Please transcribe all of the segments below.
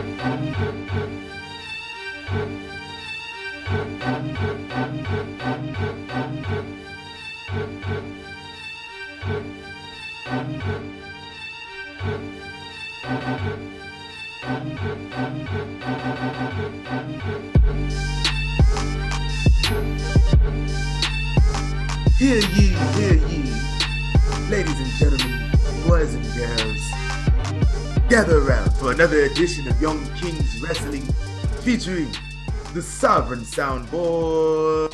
Hear ye, ladies and gentlemen, boys and girls, gather around for another edition of Young Kings Wrestling featuring the Sovereign Soundboard.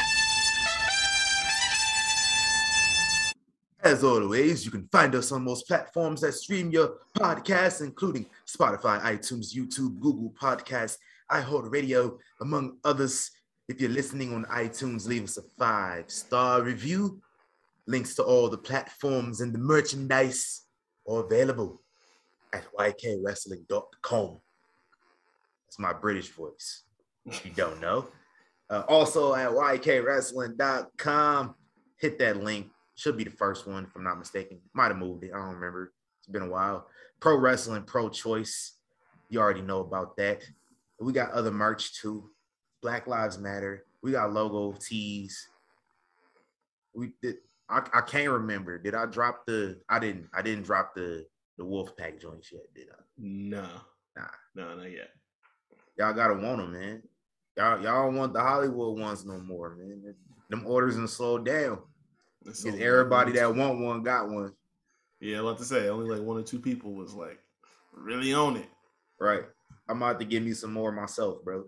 As always, you can find us on most platforms that stream your podcasts, including Spotify, iTunes, YouTube, Google Podcasts, iHeartRadio, among others. If you're listening on iTunes, leave us a 5-star review. Links to all the platforms and the merchandise are available at ykwrestling.com. That's my British voice, if you don't know. Also at ykwrestling.com. Hit that link. Should be the first one, if I'm not mistaken. Might have moved it. I don't remember. It's been a while. Pro Wrestling, Pro Choice. You already know about that. We got other merch too. Black Lives Matter. We got logo tees. I can't remember. Did I drop the? I didn't drop the Wolfpack joints yet, did I? No, not yet. Y'all gotta want them, man. Y'all don't want the Hollywood ones no more, man. Them orders and slow down. Because everybody that want one got one. Yeah, I was about to say only like 1 or 2 people was like really on it. Right. I'm about to give me some more myself, bro.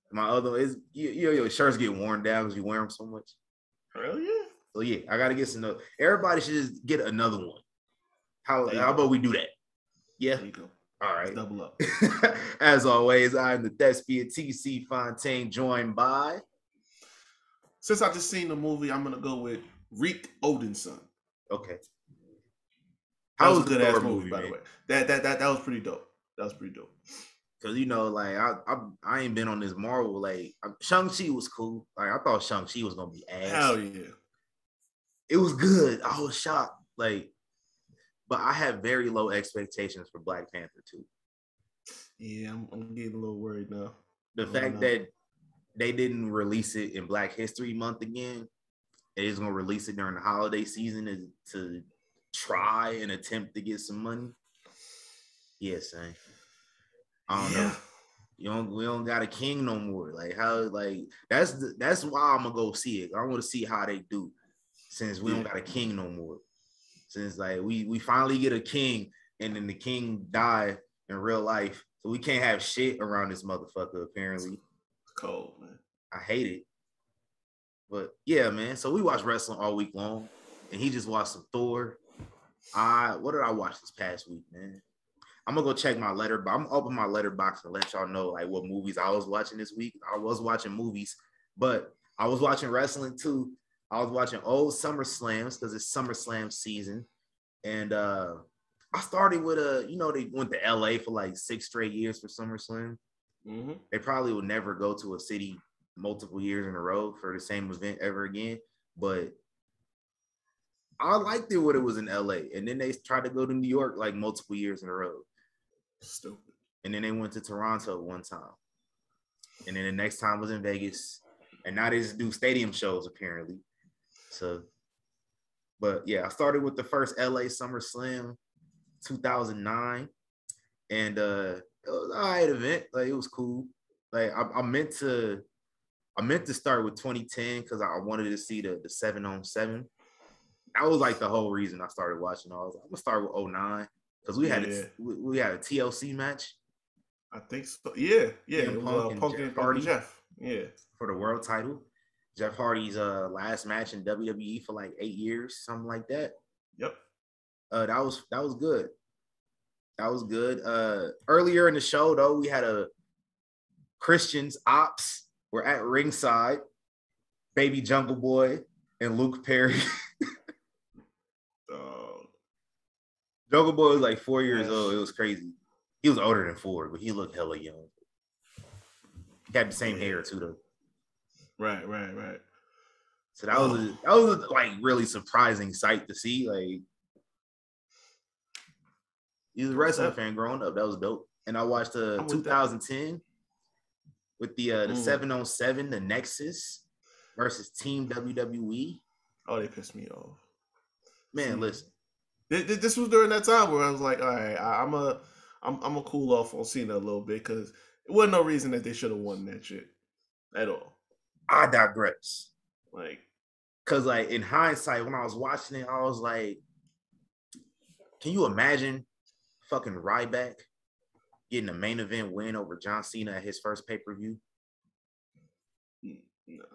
My other is your shirts get worn down because you wear them so much. Really? Yeah. So yeah, I gotta get some. Everybody should just get another one. How about we do that? Yeah. There you go. All right. Let's double up. As always, I'm the thespian TC Fontaine, joined by. Since I just seen the movie, I'm gonna go with Reek Odinson. Okay. That was a good ass movie, by the way. That was pretty dope. That was pretty dope. Cause like I ain't been on this Marvel. Like Shang-Chi was cool. Like I thought Shang-Chi was gonna be ass. Hell yeah. It was good. I was shocked. Like, but I have very low expectations for Black Panther 2. Yeah, I'm getting a little worried now. The fact that they didn't release it in Black History Month again, they're just gonna release it during the holiday season to try and attempt to get some money. Yes, yeah, I don't know. We don't got a king no more. Like how? Like that's why I'm gonna go see it. I want to see how they do, since we don't got a king no more. Since like we finally get a king, and then the king died in real life, so we can't have shit around this motherfucker. Apparently, it's cold, man. I hate it. But yeah, man. So we watched wrestling all week long, and he just watched some Thor. What did I watch this past week, man? I'm gonna go check my letter, but I'm gonna open my letterbox and let y'all know like what movies I was watching this week. I was watching movies, but I was watching wrestling too. I was watching old SummerSlams because it's SummerSlam season, and I started with they went to LA for like 6 straight years for SummerSlam. Mm-hmm. They probably will never go to a city multiple years in a row for the same event ever again, but I liked it when it was in LA, and then they tried to go to New York like multiple years in a row. Stupid. And then they went to Toronto one time, and then the next time was in Vegas, and now they just do stadium shows apparently. So, but yeah, I started with the first LA SummerSlam 2009, and it was an all right event. Like it was cool. Like I meant to start with 2010 because I wanted to see the 7-on-7. That was like the whole reason I started watching. I was like, I'm gonna start with 2009 because we had a TLC match. I think so. Yeah. It was Punk and Jeff. Yeah, for the world title. Jeff Hardy's last match in WWE for like 8 years, something like that. Yep. That was good. That was good. Earlier in the show though, we had a Christian's Ops were at ringside. Baby Jungle Boy and Luke Perry. Jungle Boy was like 4 years old. It was crazy. He was older than 4, but he looked hella young. He had the same hair too, though. Right. So that was a like really surprising sight to see. Like he was a wrestling fan growing up. That was dope. and I watched 2010 with the 7-on-7, the Nexus versus Team WWE. Oh, they pissed me off. Man, listen. This was during that time where I was like, all right, I'm a cool off on Cena a little bit because it wasn't no reason that they should have won that shit at all. I digress. Like, because like in hindsight, when I was watching it, I was like, can you imagine fucking Ryback getting a main event win over John Cena at his first pay-per-view? No.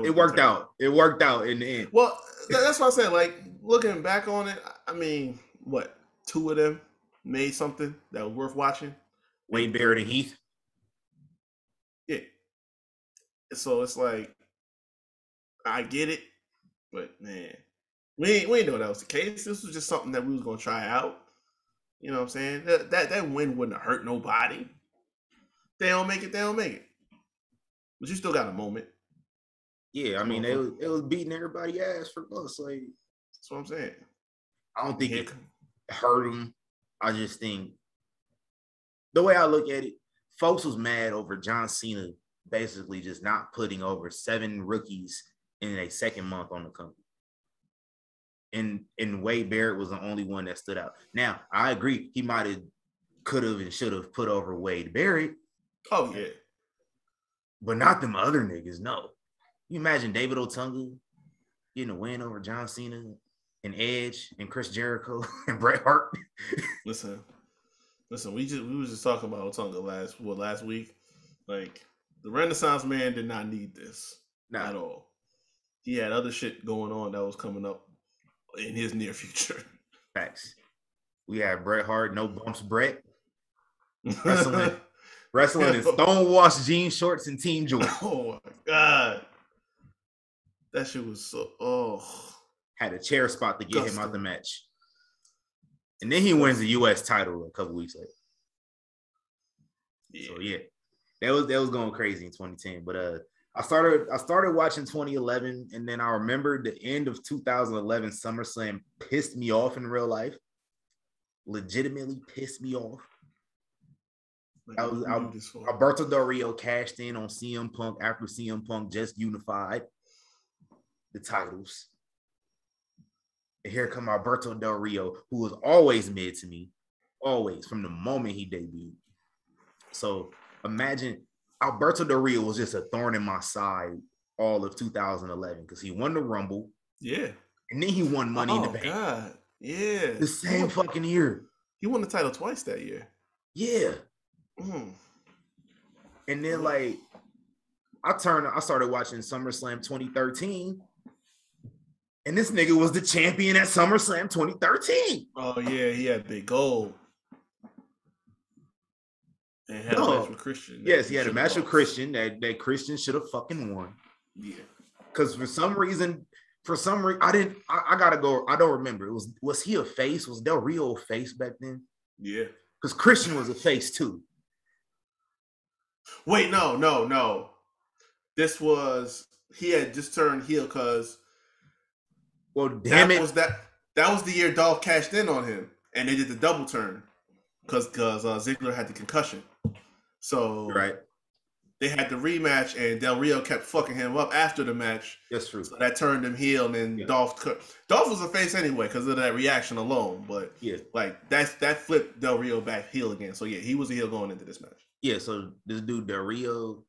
It worked out. It worked out in the end. Well, that's what I said. Like, looking back on it, I mean, what, 2 of them made something that was worth watching? Wade Barrett and Heath? Yeah. So it's like, I get it, but man, we ain't know that was the case. This was just something that we was gonna try out. You know what I'm saying? That win wouldn't have hurt nobody. They don't make it. But you still got a moment. Yeah, I mean, it was beating everybody ass for us. Like, that's what I'm saying. I don't think it hurt them. I just think the way I look at it, folks was mad over John Cena basically just not putting over 7 rookies in a second month on the company. And Wade Barrett was the only one that stood out. Now, I agree. He might have, could have, and should have put over Wade Barrett. Oh, yeah. But not them other niggas, no. You imagine David Otunga getting a win over John Cena and Edge and Chris Jericho and Bret Hart. Listen, we was just talking about Otunga last week. Like, the Renaissance man did not need this at all. He had other shit going on that was coming up in his near future. Facts. We had Bret Hart, no bumps Bret. Wrestling in stonewashed jean shorts and Team Jordan. Oh my God. That shit was so had a chair spot to get him out the match. And then he wins the US title a couple weeks later. Yeah. So yeah. That was going crazy in 2010. But I started watching 2011, and then I remember the end of 2011 SummerSlam pissed me off in real life. Legitimately pissed me off. Alberto Del Rio cashed in on CM Punk after CM Punk just unified the titles. And here come Alberto Del Rio, who was always mid to me, always from the moment he debuted. So imagine Alberto Del Rio was just a thorn in my side all of 2011 because he won the Rumble. Yeah. And then he won Money in the Bank. God. Yeah. The same fucking year. He won the title twice that year. Yeah. And then like I started watching SummerSlam 2013. And this nigga was the champion at SummerSlam 2013. Oh yeah, he had big gold. And had a match with Christian. Yes, he had a match with Christian that Christian should have fucking won. Yeah. Because for some reason, I gotta go. I don't remember. Was he a face? Was Del Rio a face back then? Yeah. Because Christian was a face too. Wait, no. He had just turned heel because that was the year Dolph cashed in on him and they did the double turn because Ziggler had the concussion. So right. They had the rematch and Del Rio kept fucking him up after the match. That's true. So that turned him heel, and then Dolph was a face anyway because of that reaction alone. But like that flipped Del Rio back heel again. So yeah, he was a heel going into this match. Yeah, so this dude Del Rio,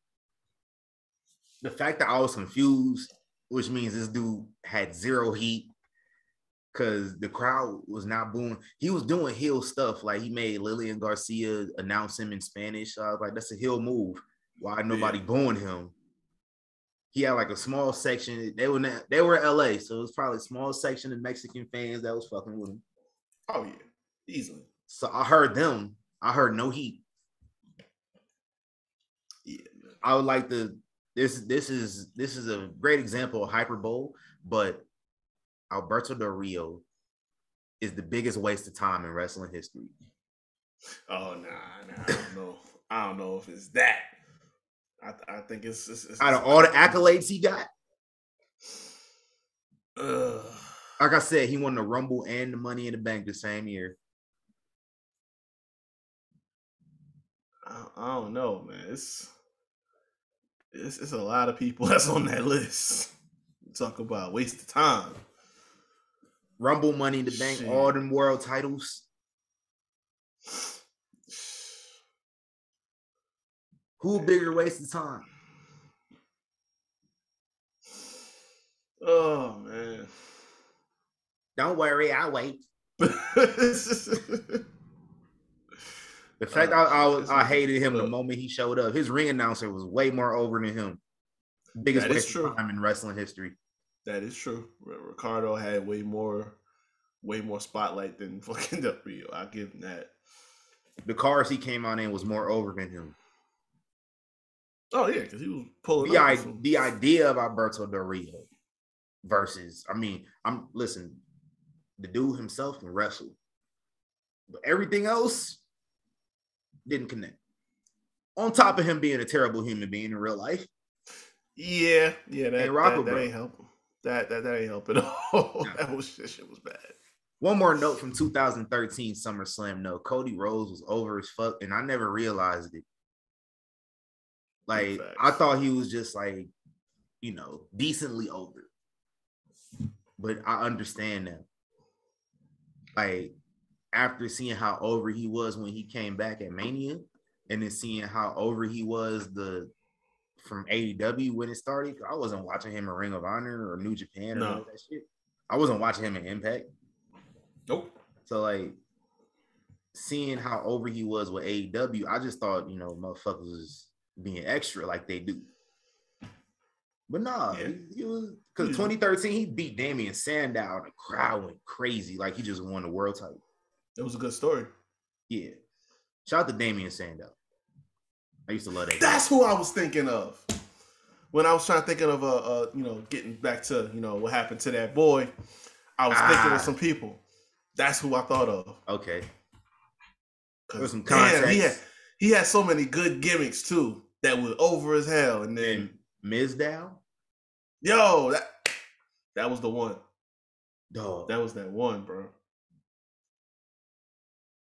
the fact that I was confused, which means this dude had zero heat because the crowd was not booing. He was doing heel stuff. Like he made Lillian Garcia announce him in Spanish. So I was like, that's a heel move. Why nobody booing him? He had like a small section. They were LA, so it was probably a small section of Mexican fans that was fucking with him. Oh yeah, easily. So I heard them. I heard no heat. Yeah, I would like to. This is a great example of hyperbole, but Alberto Del Rio is the biggest waste of time in wrestling history. Oh nah, I don't know if it's that. I think it's out of all the accolades he got. Like I said, he won the Rumble and the Money in the Bank the same year. I don't know, man. It's a lot of people that's on that list. Talk about waste of time. Rumble, Money in the Bank, Shit. all them world titles. Who bigger waste of time? Oh man. Don't worry, I'll wait. The fact I hated him the moment he showed up. His ring announcer was way more over than him. Biggest waste of time in wrestling history. That is true. Ricardo had way more spotlight than fucking Del Rio. I'll give him that. The cars he came on in was more over than him. Oh yeah, because he was pulling the idea of Alberto Del Rio versus, listen, the dude himself can wrestle, but everything else didn't connect. On top of him being a terrible human being in real life. Yeah, that ain't help. That ain't help at all. No. That shit was bad. One more note from 2013 SummerSlam. No, Cody Rhodes was over as fuck, and I never realized it. Like, I thought he was just like, decently over. But I understand now. Like, after seeing how over he was when he came back at Mania, and then seeing how over he was from AEW when it started, I wasn't watching him in Ring of Honor or New Japan or none of that shit. I wasn't watching him in Impact. Nope. So, like, seeing how over he was with AEW, I just thought, motherfuckers was being extra like they do. But nah, he was, because 2013 he beat Damian Sandow and the crowd went crazy like he just won the world title. It was a good story. Yeah. Shout out to Damian Sandow. I used to love that. That's who I was thinking of when I was trying to think of getting back to what happened to that boy. I was thinking of some people. That's who I thought of. Okay. There's some context. He had so many good gimmicks too that was over as hell. And then Mizdow? Yo, that was the one. Dog. That was that one, bro.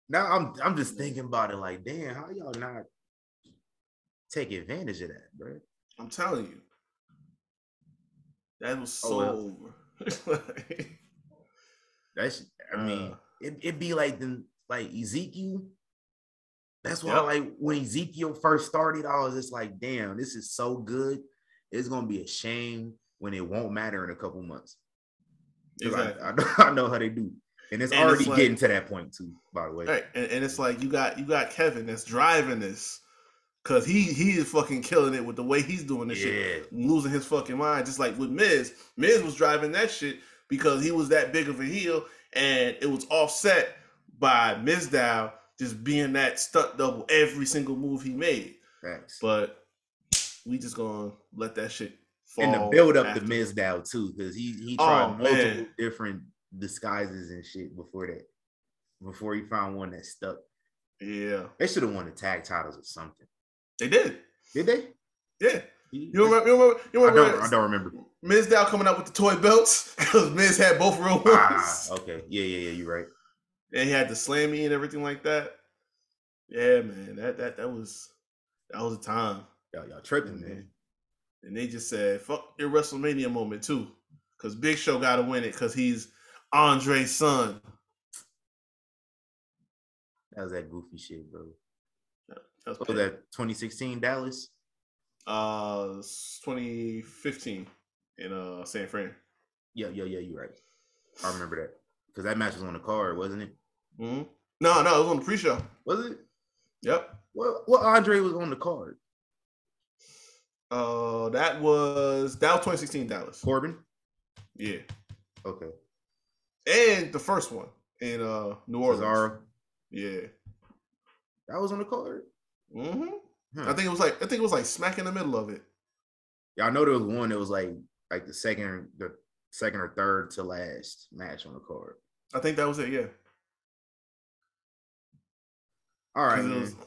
Now I'm just thinking about it like, damn, how y'all not take advantage of that, bro? I'm telling you. That was so over. It'd be like Ezekiel. That's why, like, when Ezekiel first started, I was just like, damn, this is so good. It's gonna be a shame when it won't matter in a couple months. Exactly. I know how they do. And it's already getting to that point too, by the way. Right. And it's like you got Kevin that's driving this. Cause he is fucking killing it with the way he's doing this shit, losing his fucking mind. Just like with Miz. Miz was driving that shit because he was that big of a heel, and it was offset by Mizdow just being that stunt double every single move he made. Thanks. But we just gonna let that shit fall. And the build up to Mizdow too, because he tried multiple different disguises and shit before he found one that stuck. Yeah, they should have won the tag titles or something. They did. Did they? Yeah. You remember? I don't remember. Mizdow coming out with the toy belts because Miz had both real ones. Okay. Yeah. You're right. And he had the slammy and everything like that. Yeah, man. That was a time. Y'all tripping, man. And they just said, fuck your WrestleMania moment too. Because Big Show gotta win it because he's Andre's son. That was that goofy shit, bro. What was that, 2016 Dallas? 2015 in San Fran. Yeah, you're right. I remember that. Because that match was on the card, wasn't it? Mm-hmm. No, it was on the pre-show. Was it? Yep. What Andre was on the card? That was 2016 Dallas. Corbin? Yeah. Okay. And the first one in New Orleans. Cesaro? Yeah. That was on the card? Mm-hmm. I think it was like smack in the middle of it. Yeah, I know there was one that was like the second or third to last match on the card. I think that was it, yeah. All right.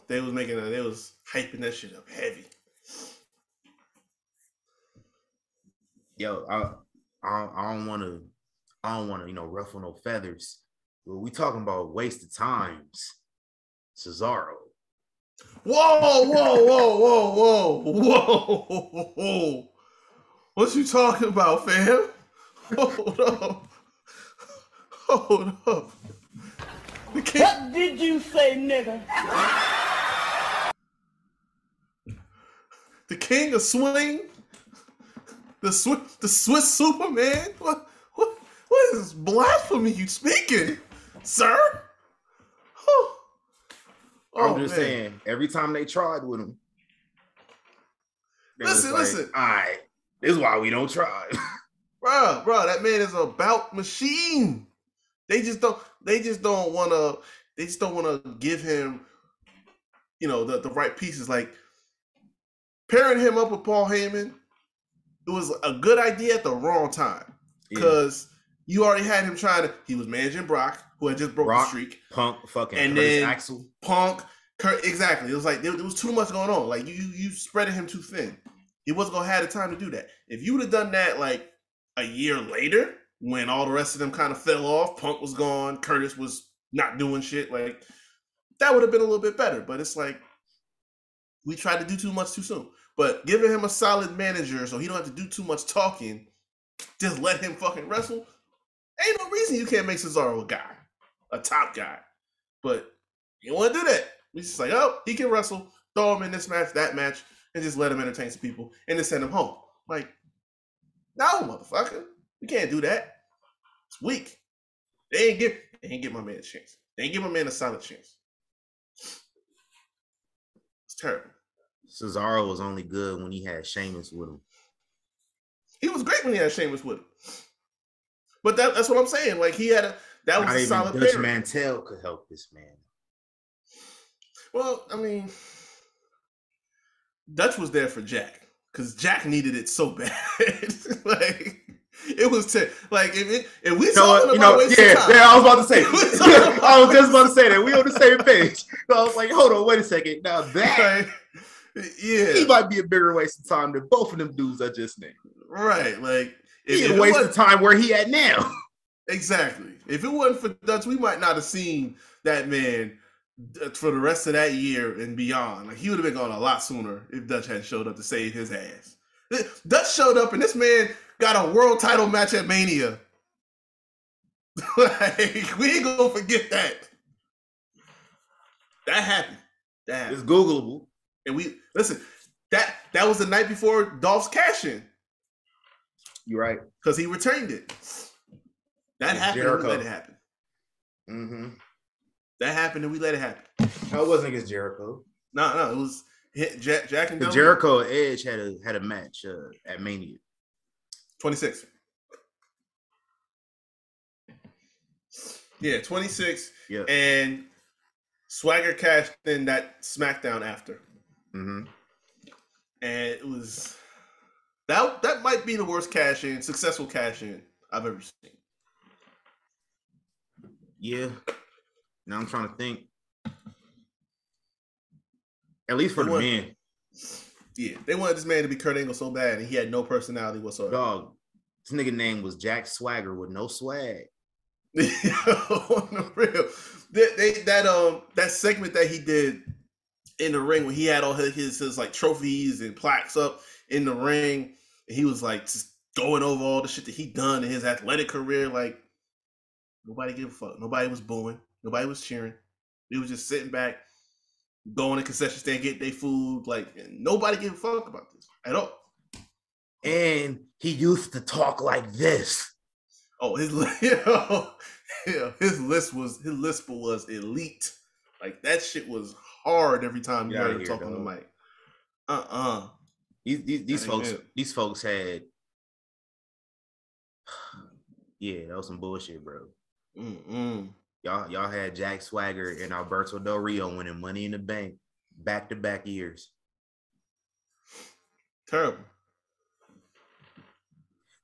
They was hyping that shit up heavy. Yo, I don't want to ruffle no feathers. But we talking about waste of times. Cesaro. Whoa. What you talking about, fam? Hold up. Hold up. What did you say, nigga? The king of swing? The Swiss Superman? What is this blasphemy you speaking, sir? I'm just saying, every time they tried with him, listen. All right, this is why we don't try. Bro, that man is a bout machine. They just don't want to give him, the right pieces. Like pairing him up with Paul Heyman, it was a good idea at the wrong time because you already had him he was managing Brock, who had just broke the streak. Punk, fucking and Curtis then Axel. Punk, exactly. It was like there was too much going on. Like you spreading him too thin. He wasn't gonna have the time to do that. If you would have done that like a year later, when all the rest of them kind of fell off, Punk was gone, Curtis was not doing shit, like that would have been a little bit better. But it's like we tried to do too much too soon. But giving him a solid manager so he don't have to do too much talking, just let him fucking wrestle. Ain't no reason you can't make Cesaro a guy, a top guy. But you don't want to do that. We just like, oh, he can wrestle. Throw him in this match, that match, and just let him entertain some people and then send him home. Like, no, motherfucker. We can't do that. It's weak. They ain't give my man a chance. They ain't give my man a solid chance. It's terrible. Cesaro was only good when he had Sheamus with him. He was great when he had Sheamus with him. But that's what I'm saying. Like that was a solid Dutch pairing. Mantel could help this man. Well, I mean, Dutch was there for Jack because Jack needed it so bad. Like it was like if we talking about wasting time. Yeah, I was about to say. I was just about to say that we on the same page. So I was like, hold on, wait a second. Now that he might be a bigger waste of time than both of them dudes I just named. Right, like he a waste of time where he at now. Exactly. If it wasn't for Dutch, we might not have seen that man for the rest of that year and beyond. Like he would have been gone a lot sooner if Dutch hadn't showed up to save his ass. Dutch showed up and this man got a world title match at Mania. Like we ain't gonna forget that. That happened. It's Googleable. And we listen. That was the night before Dolph's cash-in. You're right. Because he retained it. That happened and we let it happen. Mm-hmm. That happened and we let it happen. No, it wasn't against Jericho. No, it was Jack and Jericho and Edge had a match at Mania. 26. Yeah, 26. Yeah. And Swagger cashed in that SmackDown after. Mm-hmm. And it was that might be the worst successful cash in I've ever seen. Yeah. Now I'm trying to think. At least for the men. Yeah, they wanted this man to be Kurt Angle so bad, and he had no personality whatsoever. Dog, this nigga name was Jack Swagger with no swag. On the real, that segment that he did in the ring when he had all his like trophies and plaques up in the ring, and he was like just going over all the shit that he done in his athletic career. Like nobody gave a fuck. Nobody was booing. Nobody was cheering. They was just sitting back, going to concession stand, get their food. Like nobody gave a fuck about this at all. And he used to talk like this. Oh, his lisp was elite. Like that shit was hard every time you heard him talk on the mic. These folks had that was some bullshit, bro. Y'all had Jack Swagger and Alberto Del Rio winning Money in the Bank back-to-back years. Terrible.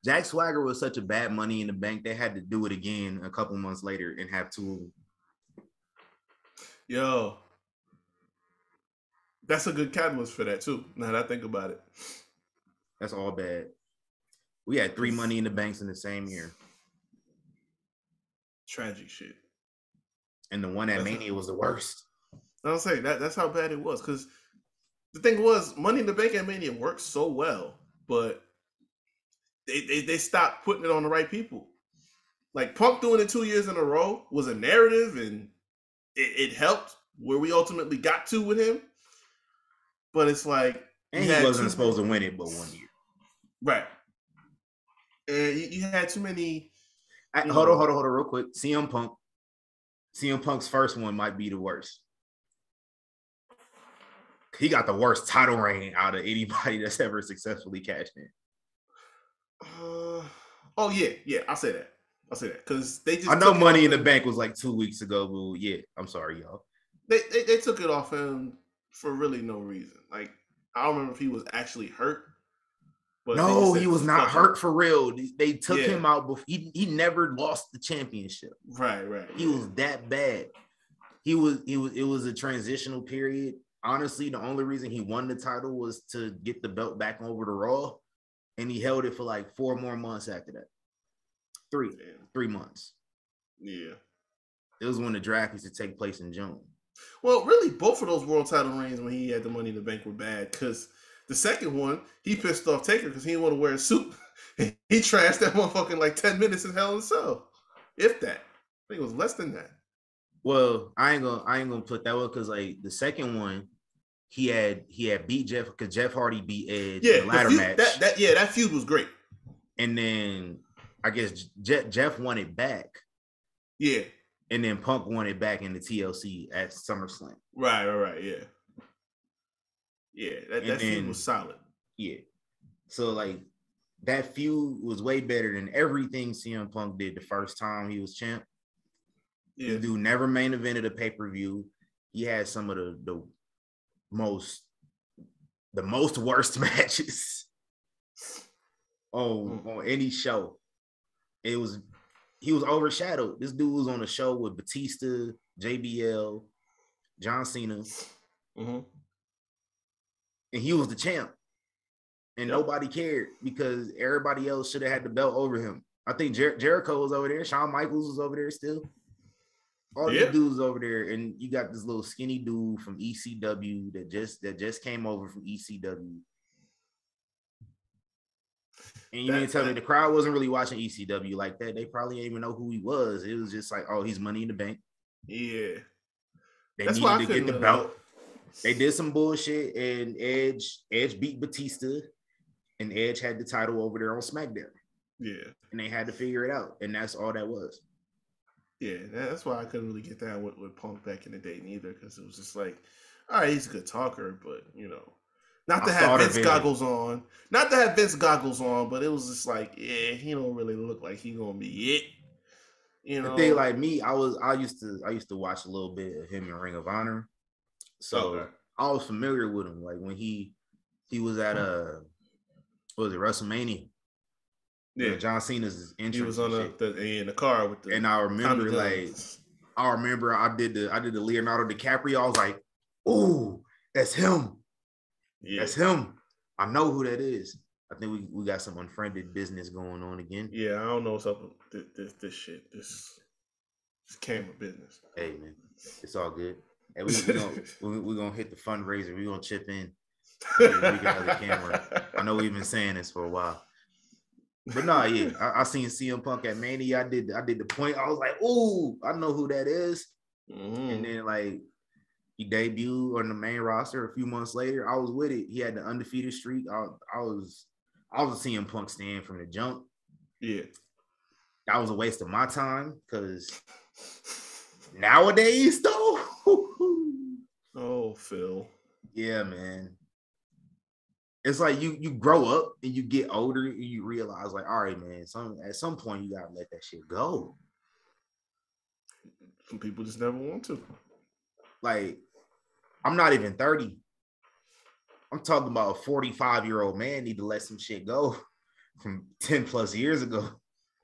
Jack Swagger was such a bad Money in the Bank, they had to do it again a couple months later and have two of them. Yo, that's a good catalyst for that too. Now that I think about it, that's all bad. We had 3 Money in the Banks in the same year. Tragic shit. And the one at Mania was the worst. I'll say that's how bad it was. Because the thing was, Money in the Bank at Mania worked so well, but they stopped putting it on the right people. Like Punk doing it 2 years in a row was a narrative, and it helped where we ultimately got to with him. But it's like, and he wasn't supposed to win it, but 1 year, right? And you had too many. Hold on, real quick. CM Punk's first one might be the worst. He got the worst title reign out of anybody that's ever successfully cashed in. Oh yeah, I'll say that because they just. I know Money in the Bank was like 2 weeks ago, but yeah, I'm sorry, y'all. They took it off him for really no reason. Like, I don't remember if he was actually hurt. But no, he was not hurt for real. They took him out before he never lost the championship. Right. He was that bad. It was a transitional period. Honestly, the only reason he won the title was to get the belt back over to Raw, and he held it for like 4 more months after that. Three months. Yeah. It was when the draft used to take place in June. Well, really, both of those world title reigns when he had the Money in the Bank were bad because the second one, he pissed off Taker because he didn't want to wear a suit. He trashed that motherfucker in like 10 minutes in Hell in a Cell. If that. I think it was less than that. Well, I ain't gonna put that one because like the second one, he had beat Jeff because Jeff Hardy beat Edge in the ladder match. That feud was great. And then I guess Jeff won it back. Yeah. And then Punk won it back in the TLC at SummerSlam. Right, yeah. Yeah, that feud was solid. Yeah. So, like, that feud was way better than everything CM Punk did the first time he was champ. Yeah. The dude never main evented a pay-per-view. He had some of the most worst matches on any show. He was overshadowed. This dude was on a show with Batista, JBL, John Cena. Mm-hmm. And he was the champ. And nobody cared because everybody else should have had the belt over him. I think Jericho was over there. Shawn Michaels was over there still. All these dudes over there. And you got this little skinny dude from ECW that just came over from ECW. And you mean to tell me the crowd wasn't really watching ECW like that? They probably didn't even know who he was. It was just like, oh, he's Money in the Bank. Yeah. They needed to get the belt. They did some bullshit, and Edge beat Batista, and Edge had the title over there on SmackDown. Yeah. And they had to figure it out, and that's all that was. Yeah, that's why I couldn't really get down with Punk back in the day neither, because it was just like, all right, he's a good talker, but, you know, not to have Vince goggles on. Not to have Vince goggles on, but it was just like, yeah, he don't really look like he gonna be it. You know, the thing like me, I used to watch a little bit of him in Ring of Honor. So I was familiar with him. Like when he was at what was it, WrestleMania? Yeah, John Cena's entrance. He was on in the car with the. And I remember I did the Leonardo DiCaprio. I was like, ooh, that's him. Yeah. That's him. I know who that is. I think we got some unfriended business going on again. Yeah, I don't know what's up with this shit. This camera business. Hey man, it's all good. Hey, we're gonna hit the fundraiser. We're gonna chip in. We got the camera. I know we've been saying this for a while. But no, yeah. I seen CM Punk at Mania. I did the point. I was like, ooh, I know who that is. Mm-hmm. And then like he debuted on the main roster a few months later. I was with it. He had the undefeated streak. I was a CM Punk stand from the jump. Yeah. That was a waste of my time because nowadays though. Oh, Phil. Yeah, man. It's like you grow up and you get older and you realize like, all right, man, at some point you gotta let that shit go. Some people just never want to. Like, I'm not even 30. I'm talking about a 45-year-old man need to let some shit go from 10 plus years ago.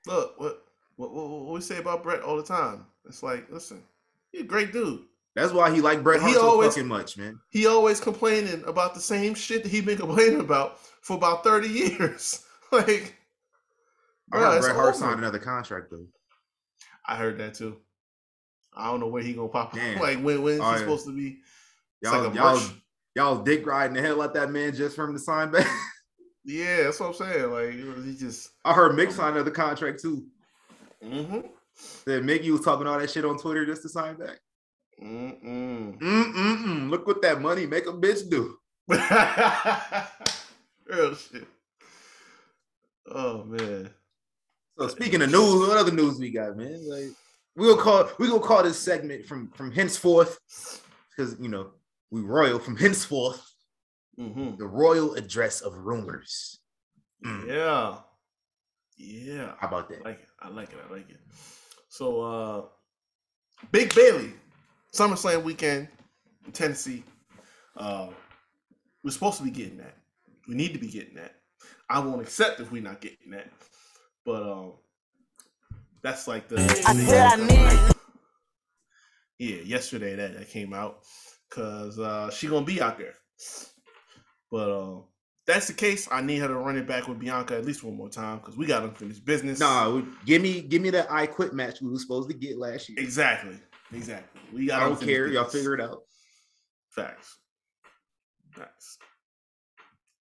Look, what we say about Brett all the time. It's like, listen, he's a great dude. That's why he liked Bret Hart so fucking much, man. He always complaining about the same shit that he been complaining about for about 30 years. Like, I heard Bret Hart signed another contract, though. I heard that, too. I don't know where he gonna pop up. Damn. Like when is he supposed to be? It's Y'all, like a merch. y'all dick riding the hell out that man just from the sign back. Yeah, that's what I'm saying. Like he just. I heard Mick signed another contract too. Mm-hmm. That Mickey was talking all that shit on Twitter just to sign back. Look what that money make a bitch do. Real shit. Oh man. So speaking of news, what other news we got, man? Like we gonna call this segment from henceforth, because you know we royal from henceforth. Mm-hmm. The royal address of rumors. Yeah. How about that? I like it. So Big Bailey, SummerSlam weekend in Tennessee. We're supposed to be getting that. We need to be getting that. I won't accept if we're not getting that. But that's like the yesterday that came out, because she gonna be out there. But that's the case. I need her to run it back with Bianca at least one more time, because we got unfinished business. Nah, give me that I Quit match we were supposed to get last year. Exactly. We got. I don't care. Y'all figure it out. Facts.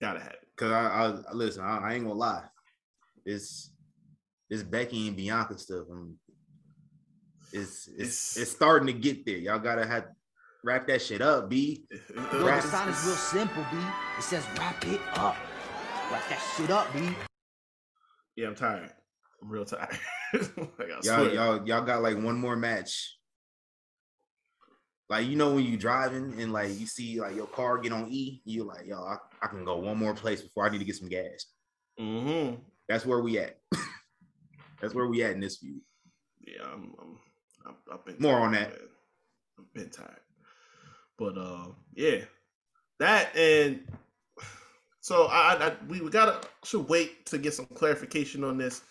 Gotta have it. Cause I listen. I ain't gonna lie. This Becky and Bianca stuff. It's starting to get there. Y'all gotta wrap that shit up, B. The sign is real simple, B. It says wrap it up. Wrap that shit up, B. Yeah, I'm tired. I'm real tired. Y'all got like one more match. Like, you know, when you driving and like you see like your car get on E, you're like, yo, I can go one more place before I need to get some gas. Mm-hmm. That's where we at. That's where we at in this feud. Yeah, I've been more tired, on that. Man. I've been tired. But yeah, that, and so we should wait to get some clarification on this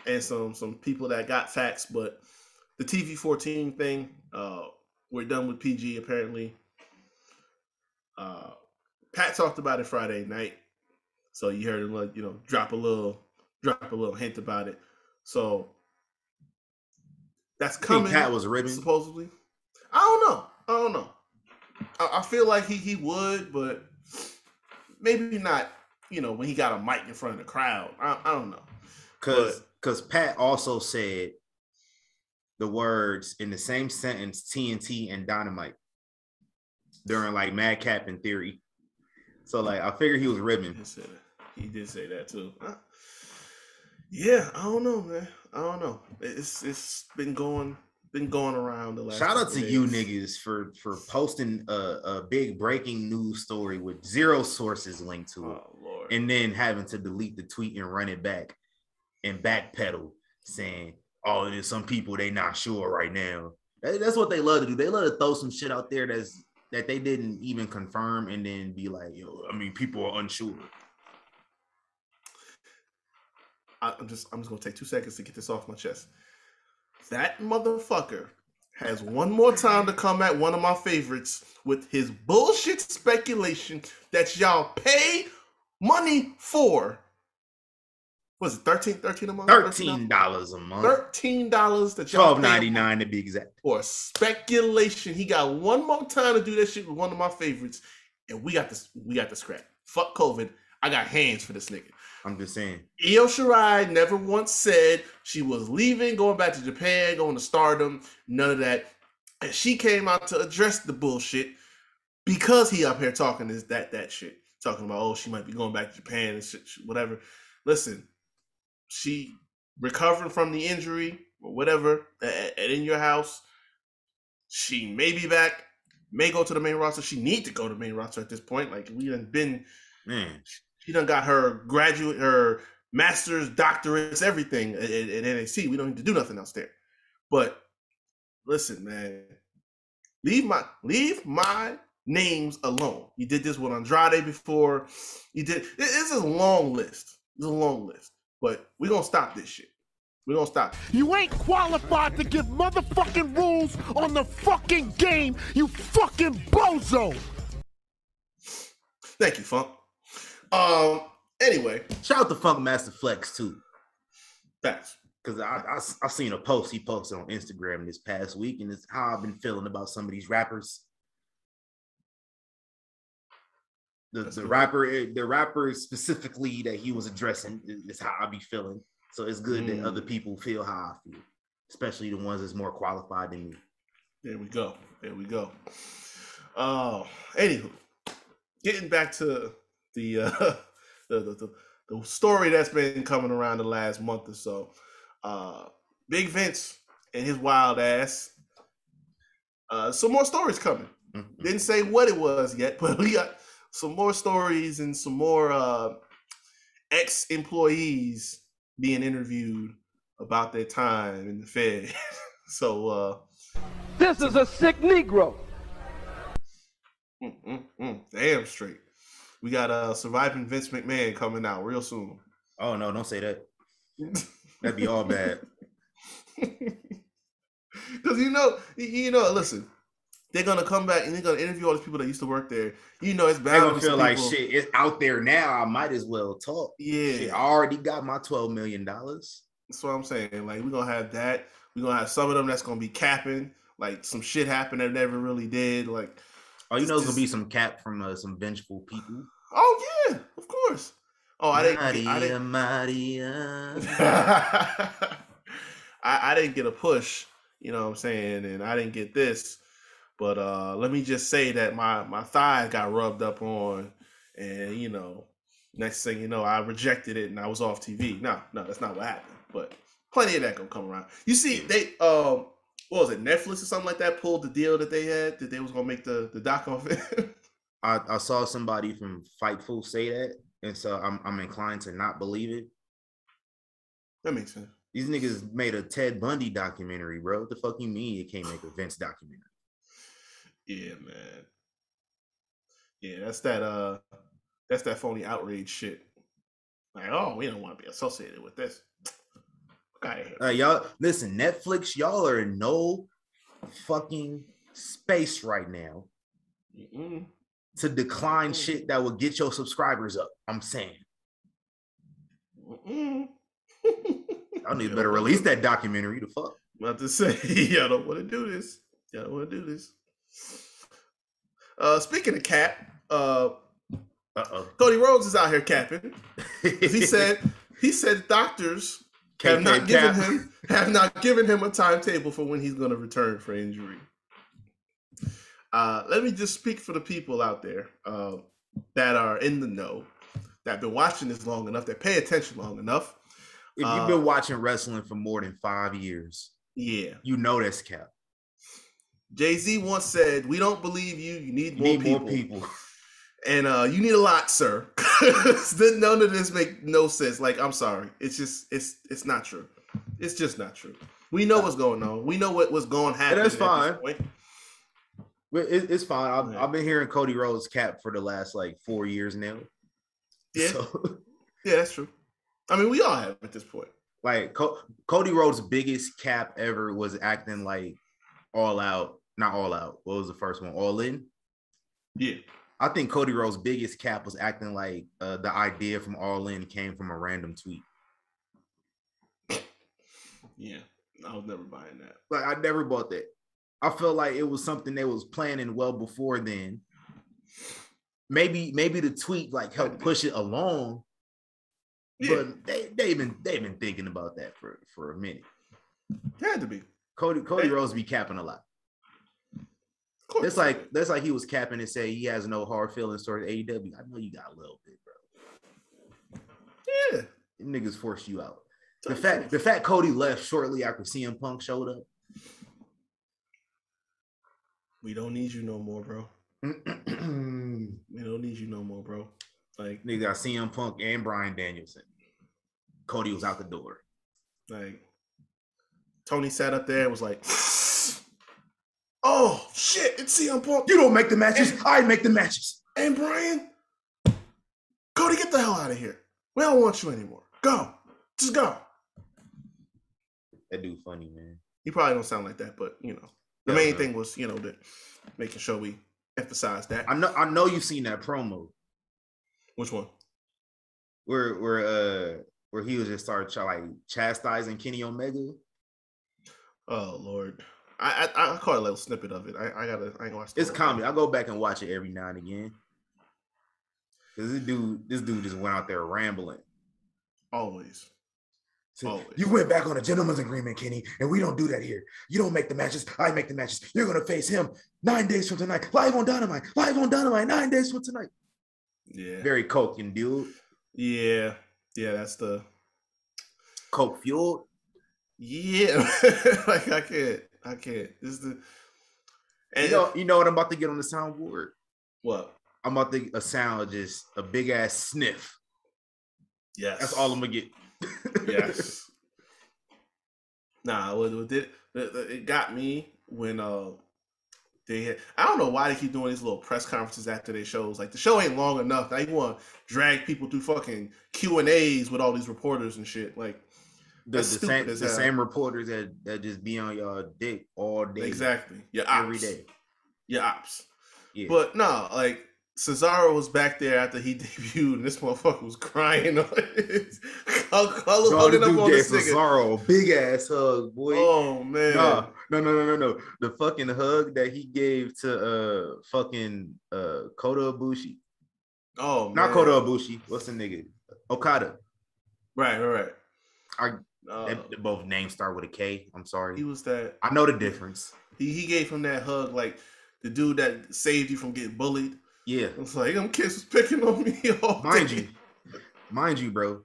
and some people that got facts. But the TV-14 thing, we're done with PG apparently. Pat talked about it Friday night, so you heard him drop a little hint about it. So that's coming. Pat was ribbing supposedly. I don't know. I feel like he would, but maybe not. When he got a mic in front of the crowd, I don't know. Because Pat also said the words in the same sentence, TNT and Dynamite, during like Madcap and Theory. So like I figured he was ribbing. He did say that too. Yeah, I don't know, man. I don't know. It's been going around the last. Shout out to days. you niggas for posting a big breaking news story with zero sources linked to it, Lord. And then having to delete the tweet and run it back and backpedal, saying, "Oh, there's some people they not sure right now." That's what they love to do. They love to throw some shit out there that they didn't even confirm, and then be like, "Yo, I mean, people are unsure." I'm just gonna take 2 seconds to get this off my chest. That motherfucker has one more time to come at one of my favorites with his bullshit speculation that y'all pay money for. Was it $13 a month? $13 a month. $13 that y'all $12.99 to be exact. For speculation. He got one more time to do that shit with one of my favorites, and we got the scrap. Fuck COVID. I got hands for this nigga. I'm just saying. Io Shirai never once said she was leaving, going back to Japan, going to Stardom, none of that. And she came out to address the bullshit because he up here talking that shit. Talking about, oh, she might be going back to Japan and shit, whatever. Listen, she recovering from the injury or whatever, and in your house. She may be back, may go to the main roster. She need to go to the main roster at this point. Like, we done been... Man. She done got her master's, doctorates, everything at NXT. We don't need to do nothing else there. But listen, man, leave my names alone. You did this with Andrade before. This is a long list. But we're gonna stop this shit. We're gonna stop. You ain't qualified to give motherfucking rules on the fucking game, you fucking bozo. Thank you, Funk. Anyway, shout out to Funk Master Flex too. Facts. Because I seen a post he posted on Instagram this past week, and it's how I've been feeling about some of these rappers. The rapper specifically that he was addressing is how I be feeling. So it's good that other people feel how I feel, especially the ones that's more qualified than me. There we go. Anywho, getting back to the story that's been coming around the last month or so. Big Vince and his wild ass. Some more stories coming. Mm-hmm. Didn't say what it was yet, but we got some more stories and some more ex-employees being interviewed about their time in the Fed. So this is a sick Negro. Damn straight. We got Surviving Vince McMahon coming out real soon. Oh no, don't say that. That'd be all bad. Because you know, listen, they're gonna come back and they're gonna interview all these people that used to work there. You know, it's bad. They're gonna feel like shit. It's out there now. I might as well talk. Yeah, shit, I already got my $12 million. That's what I'm saying. Like, we're gonna have that. We're gonna have some of them that's gonna be capping. Like, some shit happened that never really did. Like, you know, there's gonna be some cap from some vengeful people. Oh yeah, of course. Oh, I didn't. I didn't get a push. You know what I'm saying? And I didn't get this. But let me just say that my thigh got rubbed up on, and you know, next thing you know, I rejected it and I was off TV. No, that's not what happened. But plenty of that gonna come around. You see, they what was it, Netflix or something like that pulled the deal that they had that they was gonna make the doc on it. I saw somebody from Fightful say that, and so I'm inclined to not believe it. That makes sense. These niggas made a Ted Bundy documentary, bro. What the fuck you mean you can't make a Vince documentary? Yeah, man. Yeah, that's that phony outrage shit. Like, oh, we don't want to be associated with this. Okay. Y'all, listen, Netflix, y'all are in no fucking space right now to decline shit that will get your subscribers up. I'm saying. Y'all need to better release that documentary. The fuck? I'm about to say, y'all don't want to do this. Speaking of cap, Cody Rhodes is out here capping. He said doctors have not given him a timetable for when he's going to return for injury. Let me just speak for the people out there that are in the know, that have been watching this long enough, that pay attention long enough. If you've been watching wrestling for more than 5 years, yeah, you know that's cap. Jay-Z once said, "We don't believe you. You need more people. And you need a lot, sir." None of this make no sense. Like, I'm sorry. It's not true. It's just not true. We know what's going on. We know what was going to happen. That's fine. It's fine. I've been hearing Cody Rhodes cap for the last 4 years now. Yeah. Yeah, that's true. I mean, we all have at this point. Like, Cody Rhodes' biggest cap ever was acting like All Out. Not All Out. What was the first one? All In? Yeah. I think Cody Rhodes' biggest cap was acting like the idea from All In came from a random tweet. Yeah. I was never buying that. Like, I never bought that. I felt like it was something they was planning well before then. Maybe the tweet helped push it along. Yeah. But they've been thinking about that for a minute. It had to be. Cody Rhodes be capping a lot. That's like he was capping and say he has no hard feelings towards AEW. I know you got a little bit, bro. Yeah. Niggas forced you out. The fact Cody left shortly after CM Punk showed up. We don't need you no more, bro. We don't need you no more, bro. Like, nigga got CM Punk and Bryan Danielson. Cody was out the door. Like, Tony sat up there and was like, "Oh shit, it's CM Punk. You don't make the matches. I make the matches." And Bryan, Cody, get the hell out of here. We don't want you anymore. Go. Just go. That dude funny, man. He probably don't sound like that, but the main thing was, that making sure we emphasize that. I know you've seen that promo. Which one? Where where he was just started like chastising Kenny Omega. Oh Lord, I caught a little snippet of it. I ain't watched. It's comedy. I go back and watch it every now and again. Cause this dude just went out there rambling. Always. You went back on a gentleman's agreement, Kenny, and we don't do that here. You don't make the matches. I make the matches. You're gonna face him 9 days from tonight, live on Dynamite. 9 days from tonight. Yeah. Very coking, dude. Yeah. That's the coke fueled. Yeah, like I can't. This is the. And you know what I'm about to get on the soundboard? What? I'm about to a sound of just a big ass sniff. Yes, that's all I'm gonna get. Yes. Nah, it got me when they had. I don't know why they keep doing these little press conferences after their shows. Like the show ain't long enough. Now you want to drag people through fucking Q&As with all these reporters and shit. Like the same reporters that just be on y'all dick all day. Exactly. Every day. Your ops. Yeah. But no, like Cesaro was back there after he debuted, and this motherfucker was crying on his hugging up on this nigga. Cesaro, big ass hug, boy. Oh man. No. The fucking hug that he gave to fucking Kota Ibushi. Oh man. Not Kota Ibushi. What's the nigga? Okada. Right. Both names start with a K. I'm sorry. He was that. I know the difference. He gave him that hug like the dude that saved you from getting bullied. Yeah. It's like them kids was picking on me all day. Mind you, bro.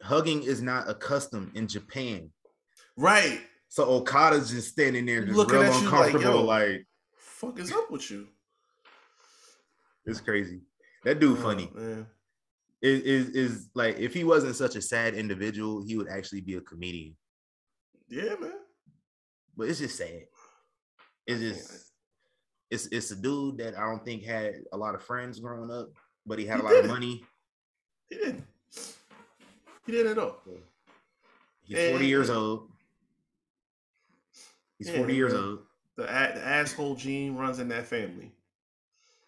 Hugging is not a custom in Japan. Right. So Okada's just standing there just looking real at uncomfortable. You like fuck is up with you? It's crazy. That dude funny. Man. Is like if he wasn't such a sad individual, he would actually be a comedian. Yeah, man. But it's just sad. It's just it's a dude that I don't think had a lot of friends growing up, but he had a lot of money. He didn't. He didn't at all. He's 40 years old. He's 40 years old. The asshole gene runs in that family.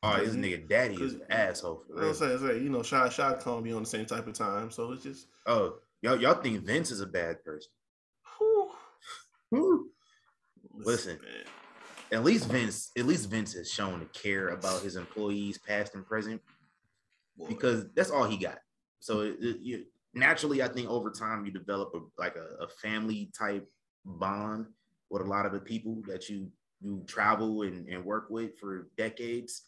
Oh, this nigga daddy is an asshole. For real. I'm saying, you know, Shad Khan be on the same type of time, so it's just. Oh, y'all think Vince is a bad person? Listen, man. At least Vince has shown to care about his employees, past and present, because that's all he got. So naturally, I think over time you develop a family type bond with a lot of the people that you travel and work with for decades.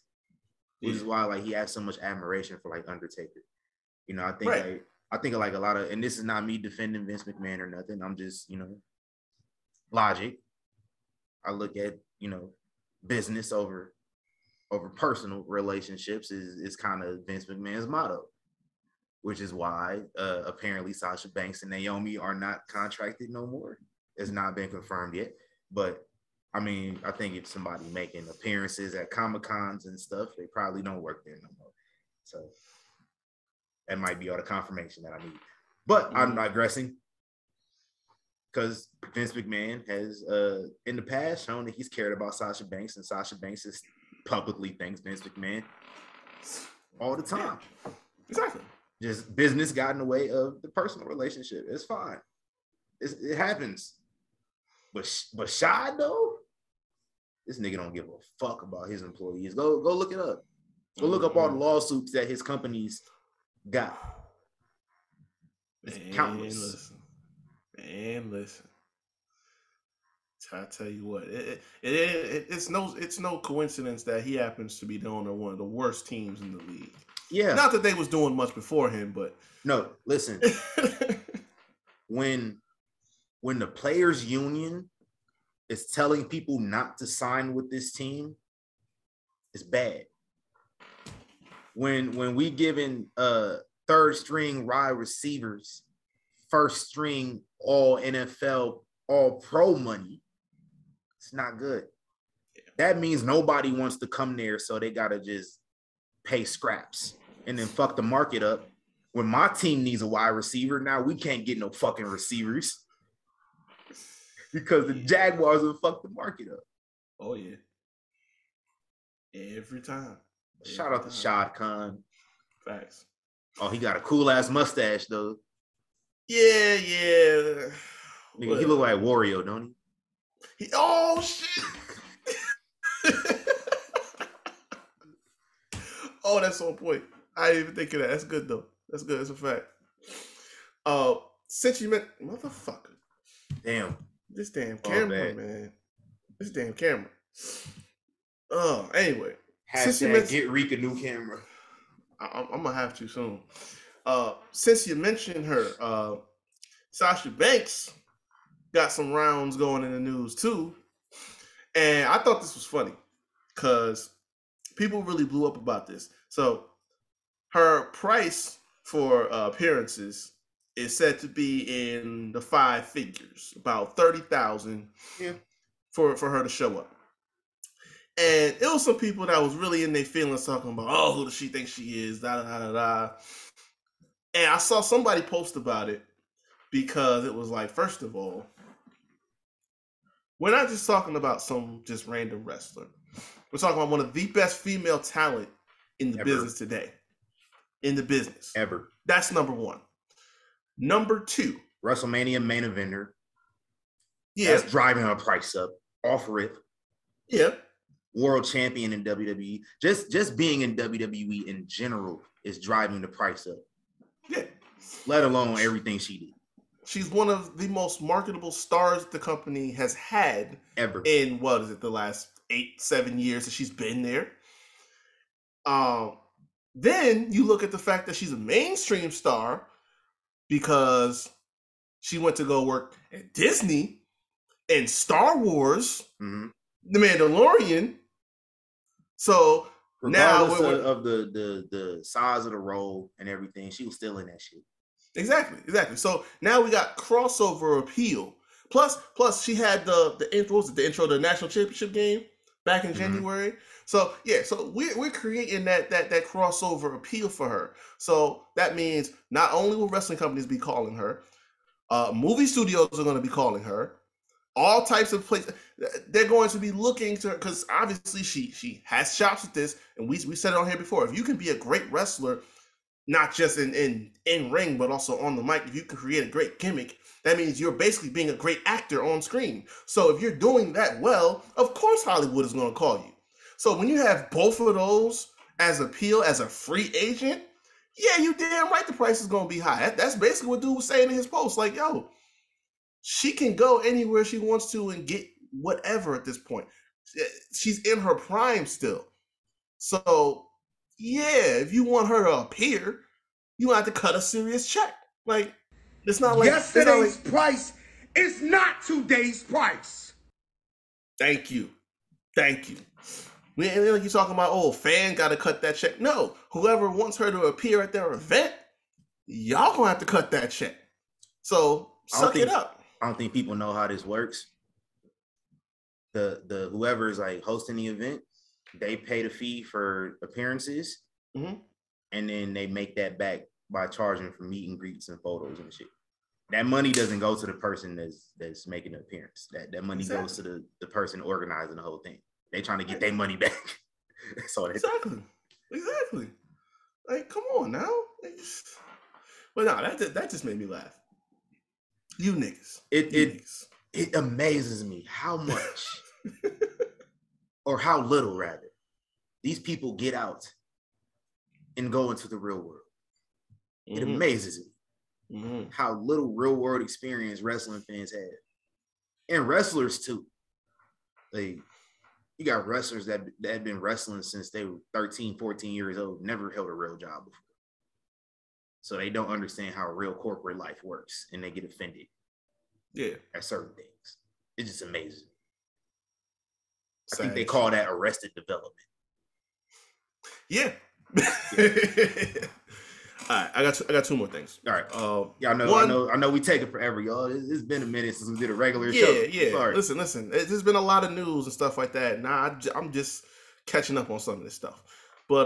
Which is why he has so much admiration for Undertaker. You know, I think like a lot of, and this is not me defending Vince McMahon or nothing. I'm just, logic. I look at, business over personal relationships is kind of Vince McMahon's motto, which is why apparently Sasha Banks and Naomi are not contracted no more. It's not been confirmed yet, but I mean, I think if somebody making appearances at Comic-Cons and stuff, they probably don't work there no more. So that might be all the confirmation that I need. But I'm digressing because Vince McMahon has, in the past, shown that he's cared about Sasha Banks, and Sasha Banks is publicly thanks Vince McMahon all the time. Exactly. Just business got in the way of the personal relationship. It's fine. It happens. But Shad, though, this nigga don't give a fuck about his employees. Go look it up. Go look up all the lawsuits that his companies got. It's countless. Listen. I tell you what, it's no coincidence that he happens to be the owner of one of the worst teams in the league. Yeah. Not that they was doing much before him, but no. Listen, when the players' union is telling people not to sign with this team, it's bad. When we giving third string wide receivers first string all NFL, all pro money, it's not good. That means nobody wants to come there, so they gotta just pay scraps and then fuck the market up. When my team needs a wide receiver, now we can't get no fucking receivers. Because the Jaguars will fuck the market up. Oh, yeah. Every time. Shout out to Shad Khan. Facts. Oh, he got a cool-ass mustache, though. Yeah. Nigga, he look like Wario, don't he? Oh shit! Oh, that's on point. I didn't even think of that. That's good though. That's good. That's a fact. Since you meant motherfucker, Damn. this damn camera, man. This damn camera. Oh, anyway. Hashtag get Reek a new camera. I'm gonna have to soon. Since you mentioned her, Sasha Banks got some rounds going in the news too, and I thought this was funny because people really blew up about this. So her price for appearances is said to be in the 5 figures, about $30,000 for her to show up. And it was some people that was really in their feelings talking about, oh, who does she think she is, da da da da. And I saw somebody post about it because it was like, first of all, we're not just talking about some just random wrestler. We're talking about one of the best female talent in the business today. In the business. Ever. That's number one. Number two. WrestleMania main eventer. Yeah. That's driving her price up. Off rip. Yeah. World champion in WWE. Just being in WWE in general is driving the price up. Yeah. Let alone everything she did. She's one of the most marketable stars the company has had ever in the last 8-7 years that she's been there. Then you look at the fact that she's a mainstream star because she went to go work at Disney and Star Wars, The Mandalorian. So regardless of the size of the role and everything, she was still in that shit. Exactly. So now we got crossover appeal. Plus she had the intro to the national championship game back in January. So yeah, so we're creating that crossover appeal for her. So that means not only will wrestling companies be calling her, movie studios are going to be calling her, all types of places. They're going to be looking to her because obviously she has chops at this, and we said it on here before. If you can be a great wrestler, not just in ring, but also on the mic, if you can create a great gimmick, that means you're basically being a great actor on screen. So if you're doing that well, of course Hollywood is going to call you. So when you have both of those as appeal as a free agent, yeah, you damn right the price is going to be high. That's basically what dude was saying in his post. Like, yo, she can go anywhere she wants to and get whatever at this point. She's in her prime still. So yeah, if you want her to appear, you have to cut a serious check. Like, it's not like yesterday's price is not today's price. Thank you. We ain't like you talking about, fan got to cut that check. No, whoever wants her to appear at their event, y'all gonna have to cut that check. So suck it up. I don't think people know how this works. The whoever is like hosting the event, they pay the fee for appearances, and then they make that back by charging for meet and greets and photos and shit. That money doesn't go to the person that's making the appearance. That money goes to the person organizing the whole thing. They trying to get their money back. So exactly. Like, come on now. But no, that just made me laugh. You niggas. It amazes me how much or how little rather these people get out and go into the real world. It amazes me how little real world experience wrestling fans have, and wrestlers too. Like, you got wrestlers that have been wrestling since they were 13, 14 years old, never held a real job before. So they don't understand how real corporate life works, and they get offended at certain things. It just amazes me. I think they call that arrested development. Yeah. All right, I got two more things. All right. I know we take it forever, y'all. It's been a minute since we did a regular show. Yeah. Sorry. Listen. There's been a lot of news and stuff like that. Now I'm just catching up on some of this stuff. But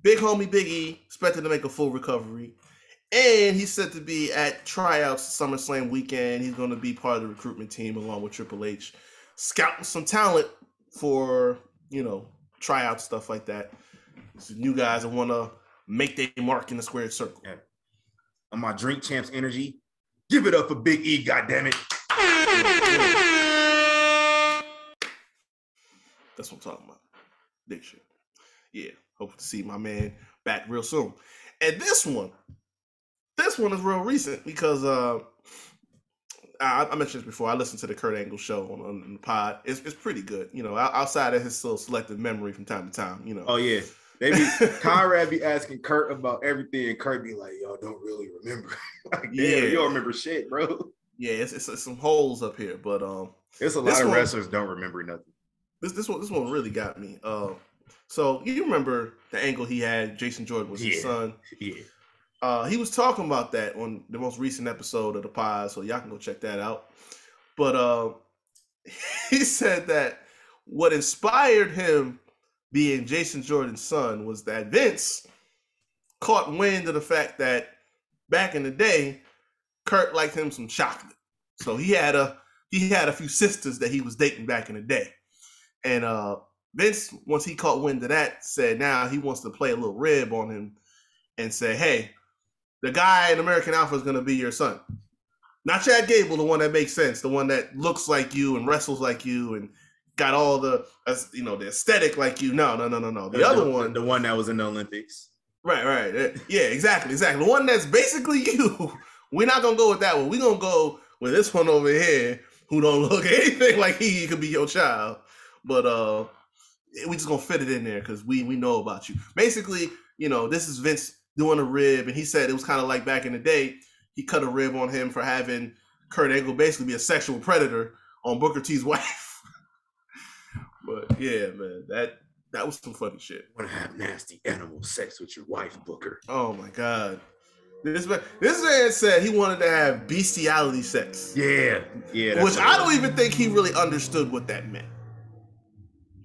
big homie Big E expected to make a full recovery, and he's set to be at tryouts SummerSlam weekend. He's going to be part of the recruitment team along with Triple H, scouting some talent for tryouts, stuff like that. Some new guys that want to make their mark in the squared circle. Yeah. on my Drink Champs energy. Give it up for Big E, goddammit. That's what I'm talking about. Big shit. Yeah. Hope to see my man back real soon. And this one is real recent because I mentioned this before. I listened to the Kurt Angle show on the pod. It's pretty good. You know, outside of his little selective memory from time to time, you know. Oh, yeah. Conrad be asking Kurt about everything, and Kurt be like, y'all don't really remember. Like, yeah, you don't remember shit, bro. Yeah, it's some holes up here, but there's a lot of wrestlers don't remember nothing. This one really got me. So you remember the angle he had? Jason Jordan was his son. Yeah. He was talking about that on the most recent episode of the pod, so y'all can go check that out. But he said that what inspired him being Jason Jordan's son was that Vince caught wind of the fact that back in the day, Kurt liked him some chocolate. So he had a few sisters that he was dating back in the day. And Vince, once he caught wind of that, said now he wants to play a little rib on him and say, hey, the guy in American Alpha is going to be your son. Not Chad Gable, the one that makes sense, the one that looks like you and wrestles like you and got all the, the aesthetic like you. No. The other one. The one that was in the Olympics. Right. Yeah, exactly. The one that's basically you. We're not going to go with that one. We're going to go with this one over here who don't look anything like he could be your child. But we just going to fit it in there because we know about you. Basically, this is Vince doing a rib, and he said it was kind of like back in the day, he cut a rib on him for having Kurt Angle basically be a sexual predator on Booker T's wife. But yeah, man, that was some funny shit. Want to have nasty animal sex with your wife, Booker? Oh my God. This man said he wanted to have bestiality sex. Yeah. Which I don't even think he really understood what that meant.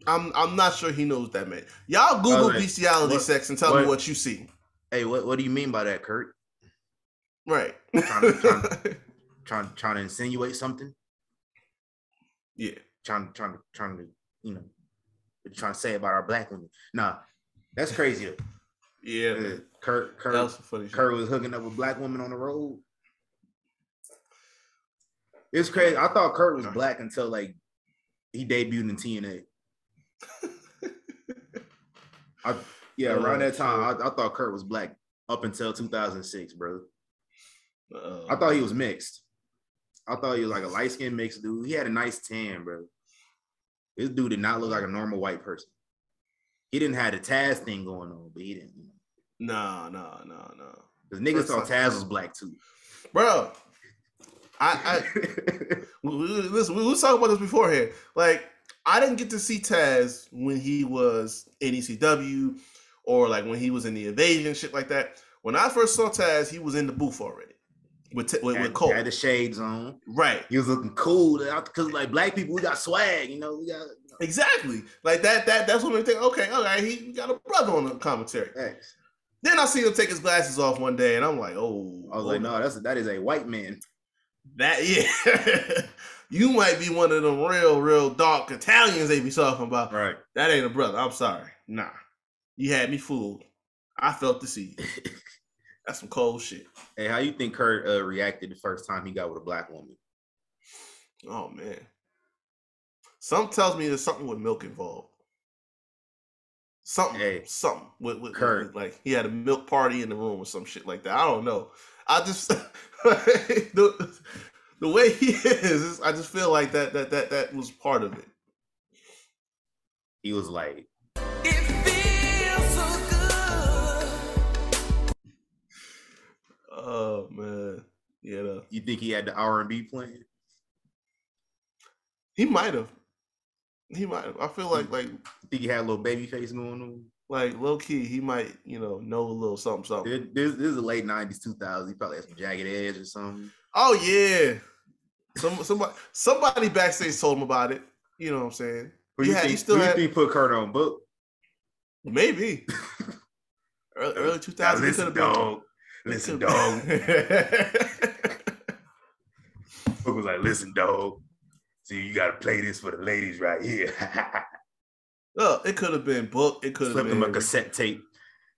I'm not sure he knows what that meant. Y'all Google bestiality sex and tell me what you see. Hey, what do you mean by that, Kurt? Right. Trying to insinuate something? Yeah. Trying to what you trying to say about our black women? Nah, that's crazy. Yeah. Kurt was hooking up with black women on the road. It's crazy. I thought Kurt was black until like he debuted in TNA. Around that time, I thought Kurt was black up until 2006, bro. I thought he was mixed. I thought he was like a light-skinned mixed dude. He had a nice tan, bro. This dude did not look like a normal white person. He didn't have the Taz thing going on, but he didn't. No. Because niggas thought Taz was black too. Bro, we were talking about this beforehand. Like, I didn't get to see Taz when he was in ECW or like when he was in the Invasion, shit like that. When I first saw Taz, he was in the booth already with Cole. Had the shades on. Right. He was looking cool because like black people, we got swag, we got. Exactly. Like that's what we think. Okay, all right, he got a brother on the commentary. Thanks. Then I see him take his glasses off one day, and I'm like, oh. I was like, no, that is a white man. You might be one of them real dark Italians they be talking about. Right. That ain't a brother. I'm sorry. Nah. You had me fooled. I felt the seed. That's some cold shit. Hey, how you think Kurt reacted the first time he got with a black woman? Oh, man. Something tells me there's something with milk involved. Something with Kurt. Like he had a milk party in the room or some shit like that. I don't know. I just the way he is, I just feel like that was part of it. He was like, it feels so good. Oh man, yeah. You think he had the R&B playing? He might have. I feel like think he had a little baby face going on. Like low key, he might know a little something. This is the late 90s, 2000s. He probably had some Jagged Edge or something. Oh yeah, somebody backstage told him about it. You know what I'm saying? Who you think put Kurt on book? Maybe early 2000s. Listen, dog. Book was like, listen, dog. See, you got to play this for the ladies right here. Well, it could have been Book. It could have been him a cassette tape.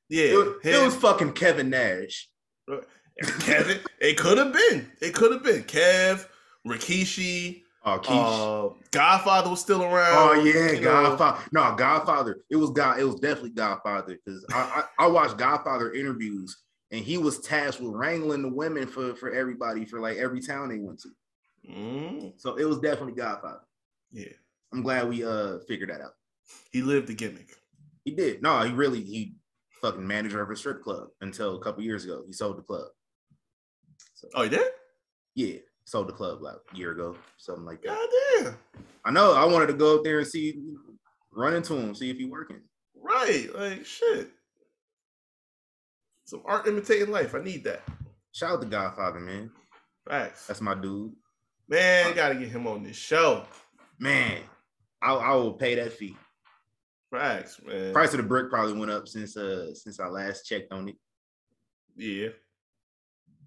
Yeah, it was fucking Kevin Nash. Kevin, it could have been. It could have been Kev, Rikishi. Oh, Keish. Godfather was still around. Oh yeah, Godfather. No, Godfather. It was definitely Godfather because I watched Godfather interviews and he was tasked with wrangling the women for everybody for like every town they went to. So it was definitely Godfather. Yeah, I'm glad we figured that out. He lived the gimmick. He did. No, he fucking manager of a strip club until a couple years ago. He sold the club. So, Oh, he did? yeah, sold the club like a year ago, something like that. God damn. I know. I wanted to go up there and run into him, see if he working. Right, like shit. Some art imitating life. I need that. Shout out to Godfather, man. Facts. That's my dude. Man, gotta get him on this show. Man, I will pay that fee. Facts, man. Price of the brick probably went up since I last checked on it. Yeah.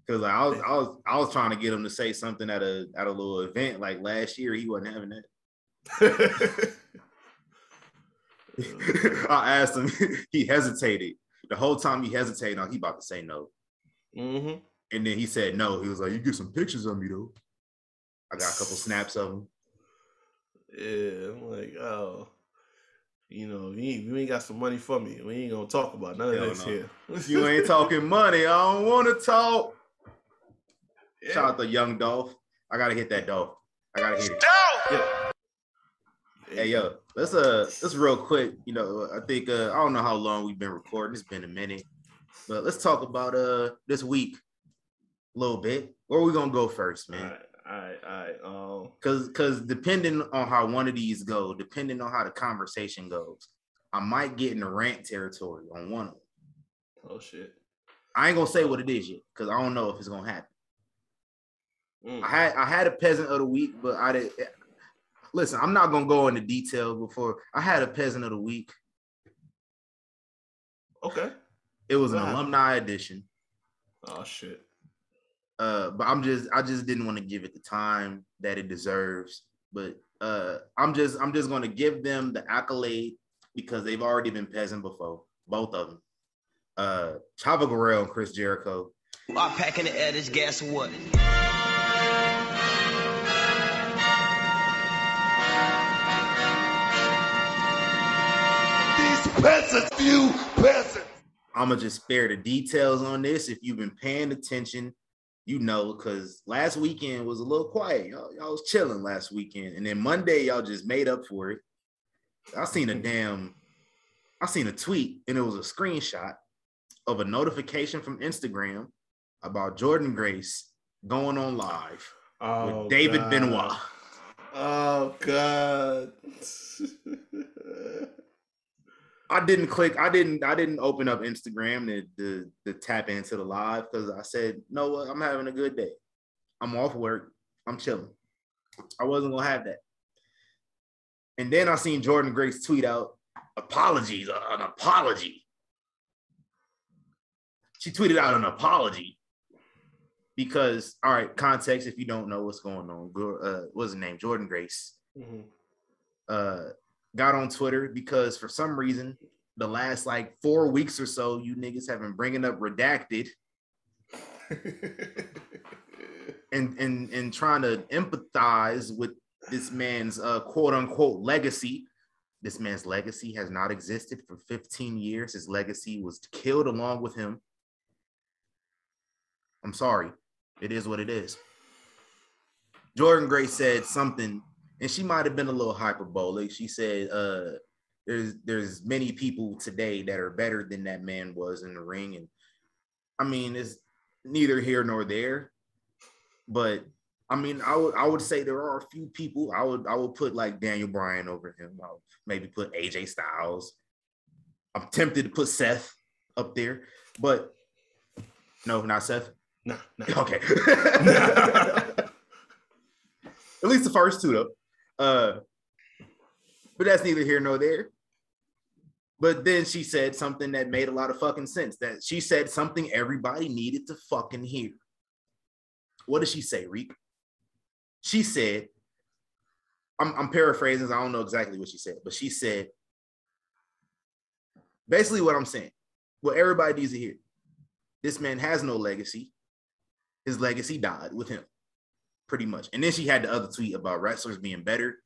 Because like, I was trying to get him to say something at a little event like last year. He wasn't having that. I asked him. He hesitated the whole time. He hesitated. He about to say no. Mm-hmm. And then he said no. He was like, "You get some pictures of me though." I got a couple snaps of him. Yeah, I'm like, oh, you ain't got some money for me. We ain't gonna talk about none of this here. You ain't talking money. I don't want to talk. Yeah. Shout out to Young Dolph. I gotta hit that Dolph. I gotta hit it. Yeah. Hey yo, let's real quick. I think I don't know how long we've been recording. It's been a minute, but let's talk about this week a little bit. Where are we gonna go first, man? All right. Because depending on how one of these go, depending on how the conversation goes, I might get in the rant territory on one of them. Oh shit! I ain't gonna say what it is yet because I don't know if it's gonna happen. I had a peasant of the week, but I did. Listen, I'm not gonna go into detail before. I had a peasant of the week. Okay. It was an alumni edition. Oh shit. But I just didn't want to give it the time that it deserves. But I'm just gonna give them the accolade because they've already been peasant before, both of them. Chavo Guerrero and Chris Jericho. I'm packing the air, this gas what? Peasants, you peasants. I'm gonna just spare the details on this. If you've been paying attention, because last weekend was a little quiet. Y'all was chilling last weekend, and then Monday y'all just made up for it. I seen a tweet, and it was a screenshot of a notification from Instagram about Jordan Grace going on live with David Benoit. Oh God. I didn't open up Instagram to tap into the live because I said, no, what? I'm having a good day. I'm off work. I'm chilling. I wasn't gonna have that. And then I seen Jordan Grace tweet out an apology. She tweeted out an apology because, all right, context, if you don't know what's going on, what's his name? Jordan Grace. Mm-hmm. Got on Twitter because for some reason, the last like 4 weeks or so, you niggas have been bringing up Redacted and trying to empathize with this man's quote unquote legacy. This man's legacy has not existed for 15 years. His legacy was killed along with him. I'm sorry. It is what it is. Jordan Grace said something, and she might have been a little hyperbolic. She said, there's many people today that are better than that man was in the ring. And I mean, it's neither here nor there. But I mean, I would say there are a few people. I would put like Daniel Bryan over him. I would maybe put AJ Styles. I'm tempted to put Seth up there, but no, not Seth. No. Okay. At least the first two though. But that's neither here nor there. But then she said something that made a lot of fucking sense. That she said something everybody needed to fucking hear. What did she say, Reek? She said, I'm paraphrasing, I don't know exactly what she said, but she said, basically what I'm saying, what everybody needs to hear. This man has no legacy. his legacy died with him, pretty much. And then she had the other tweet about wrestlers being better.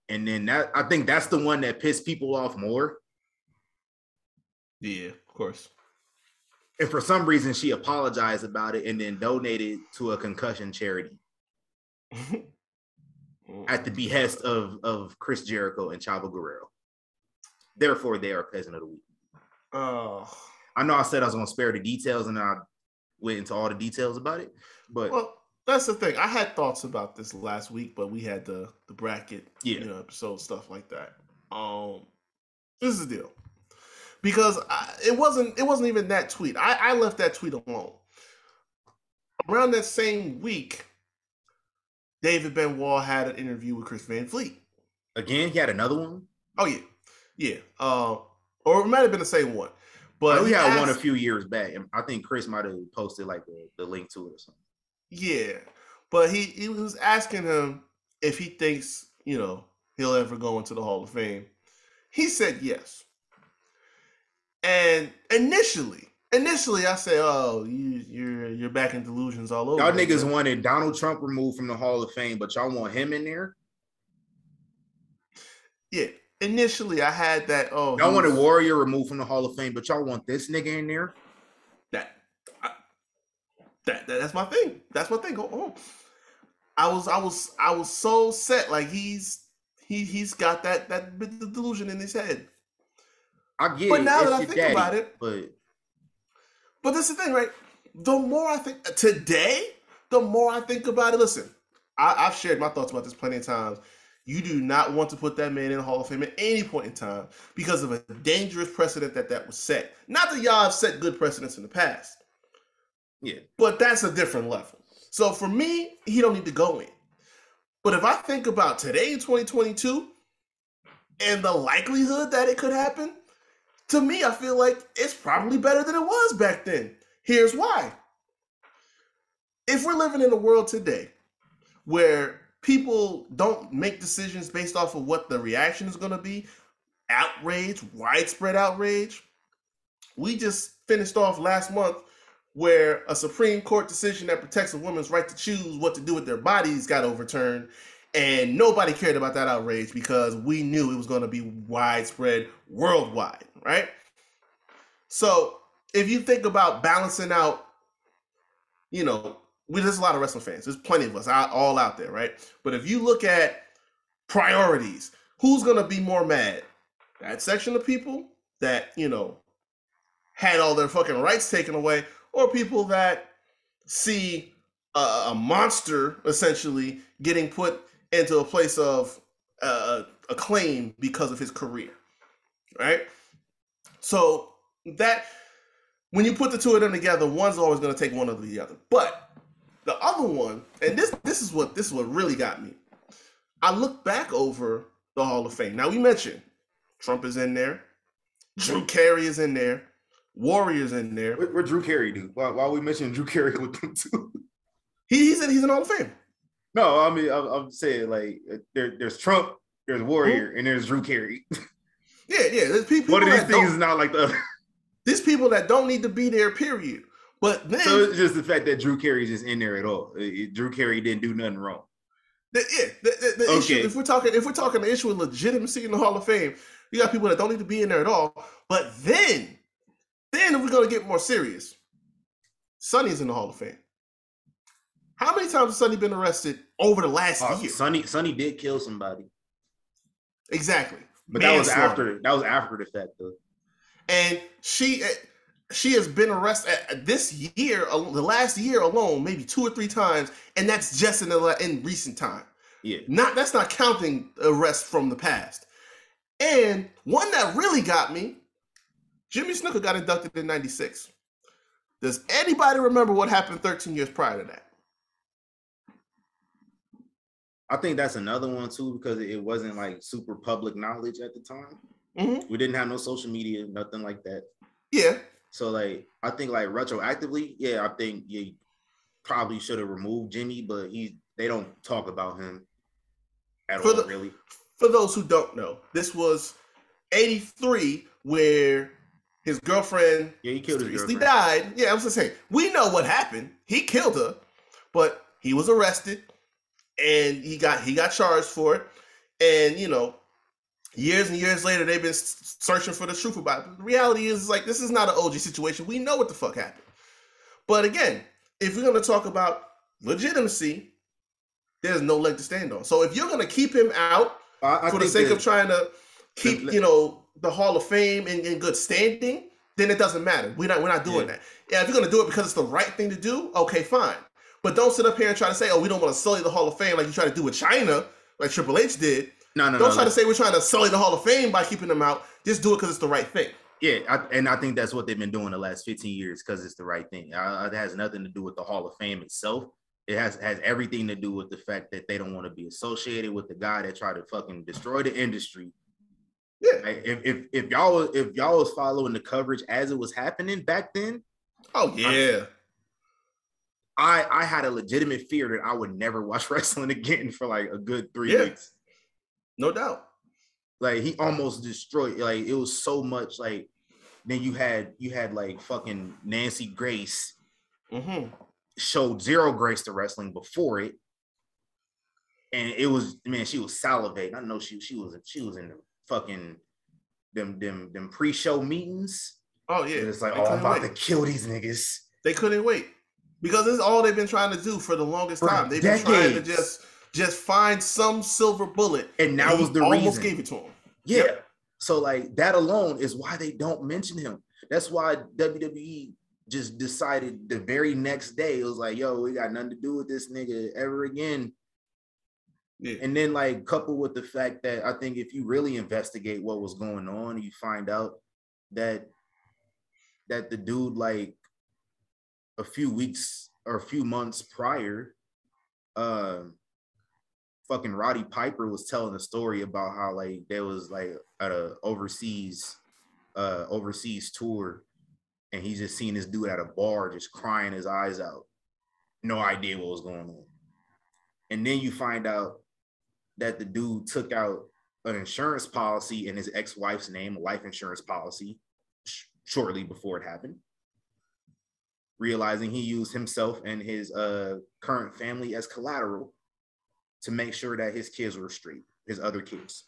And then I think that's the one that pissed people off more. Yeah, of course. And for some reason, she apologized about it and then donated to a concussion charity at the behest of Chris Jericho and Chavo Guerrero. Therefore, they are Peasant of the Week. Oh, I know I said I was going to spare the details, and I went into all the details about it. But well, that's the thing. I had thoughts about this last week, but we had the bracket, episode, stuff like that. This is the deal. Because it wasn't even that tweet. I left that tweet alone. Around that same week, David Benoit had an interview with Chris Van Vliet. Again, he had another one? Oh, yeah. Or it might have been the same one. But we had one a few years back. I think Chris might have posted like the link to it or something. Yeah. But he was asking him if he thinks, he'll ever go into the Hall of Fame. He said yes. And initially I said, "Oh, you're back in delusions all over." Y'all niggas wanted Donald Trump removed from the Hall of Fame, but y'all want him in there? Yeah. Initially, I had that. Oh, y'all wanted Warrior removed from the Hall of Fame, but y'all want this nigga in there? That's my thing. That's my thing. Go on. I was so set. Like he's got that bit of delusion in his head. I get but it. now it's that I think about it, but that's the thing, right? The more I think about it, listen, I've shared my thoughts about this plenty of times. You do not want to put that man in the Hall of Fame at any point in time because of a dangerous precedent that was set. Not that y'all have set good precedents in the past. Yeah. But that's a different level. So for me, he don't need to go in. But if I think about today in 2022 and the likelihood that it could happen, to me, I feel like it's probably better than it was back then. Here's why. If we're living in a world today where people don't make decisions based off of what the reaction is going to be, outrage, widespread outrage. We just finished off last month where a Supreme Court decision that protects a woman's right to choose what to do with their bodies got overturned, and nobody cared about that outrage because we knew it was going to be widespread worldwide, right? So if you think about balancing out, there's a lot of wrestling fans. There's plenty of us all out there, right? But if you look at priorities, who's going to be more mad? That section of people that, had all their fucking rights taken away, or people that see a monster essentially getting put into a place of acclaim because of his career, right? So that when you put the two of them together, one's always going to take one over the other. But the other one, and this is what really got me. I look back over the Hall of Fame. Now we mentioned Trump is in there, Drew Carey is in there, Warrior's in there. What Drew Carey do? Why we mentioning Drew Carey with them too? He's in the Hall of Fame. No, I mean I'm saying like there's Trump, there's Warrior, and there's Drew Carey. Yeah. There's people. One of these things is not like the other. There's people that don't need to be there. Period. But then, so it's just the fact that Drew Carey's just in there at all. Drew Carey didn't do nothing wrong. The issue. If we're talking the issue of legitimacy in the Hall of Fame, you got people that don't need to be in there at all. But then if we're gonna get more serious, Sonny's in the Hall of Fame. How many times has Sonny been arrested over the last year? Sonny did kill somebody. Exactly. But that was after the fact though. And she has been arrested this year, the last year alone, maybe 2 or 3 times, and that's just in recent time. Yeah. That's not counting arrests from the past. And one that really got me, Jimmy Snuka got inducted in 96. Does anybody remember what happened 13 years prior to that? I think that's another one too, because it wasn't like super public knowledge at the time. Mm-hmm. We didn't have no social media, nothing like that. Yeah. So like, I think like retroactively, I think you probably should have removed Jimmy, but they don't talk about him at all, really. For those who don't know, this was 83, where his girlfriend he killed his girlfriend. died. Yeah, I was just saying, we know what happened. He killed her, but he was arrested and he got charged for it. And years and years later, they've been searching for the truth about it. The reality is, like, this is not an OG situation. We know what the fuck happened. But again, if we're going to talk about legitimacy, there's no leg to stand on. So if you're going to keep him out for the sake of trying to keep, the Hall of Fame in good standing, then it doesn't matter. We're not doing that. Yeah, if you're going to do it because it's the right thing to do, okay, fine. But don't sit up here and try to say, oh, we don't want to sully the Hall of Fame like you try to do with China, like Triple H did. Don't try to say we're trying to sully the Hall of Fame by keeping them out. Just do it because it's the right thing. Yeah, I think that's what they've been doing the last 15 years because it's the right thing. It has nothing to do with the Hall of Fame itself. It has everything to do with the fact that they don't want to be associated with the guy that tried to fucking destroy the industry. Yeah. Like, if y'all was following the coverage as it was happening back then. Oh yeah. I had a legitimate fear that I would never watch wrestling again for like a good 3 weeks. No doubt. Like he almost destroyed. Like it was so much. Like then you had like fucking Nancy Grace showed zero grace to wrestling before it, and it was, man, she was salivating. I know she was in the fucking them pre-show meetings. Oh yeah, and it's like, oh, I'm about to kill these niggas. They couldn't wait because this is all they've been trying to do for the longest time. They've been trying to just find some silver bullet, and that was the reason. Almost gave it to him. Yeah. Yep. So like that alone is why they don't mention him. That's why WWE just decided the very next day, it was like, yo, we got nothing to do with this nigga ever again. Yeah. And then like coupled with the fact that I think if you really investigate what was going on, you find out that the dude, like a few weeks or a few months prior, fucking Roddy Piper was telling a story about how like there was like at a overseas tour, and he just seen this dude at a bar just crying his eyes out. No idea what was going on. And then you find out that the dude took out an insurance policy in his ex-wife's name, a life insurance policy, shortly before it happened, realizing he used himself and his current family as collateral to make sure that his kids were straight, his other kids.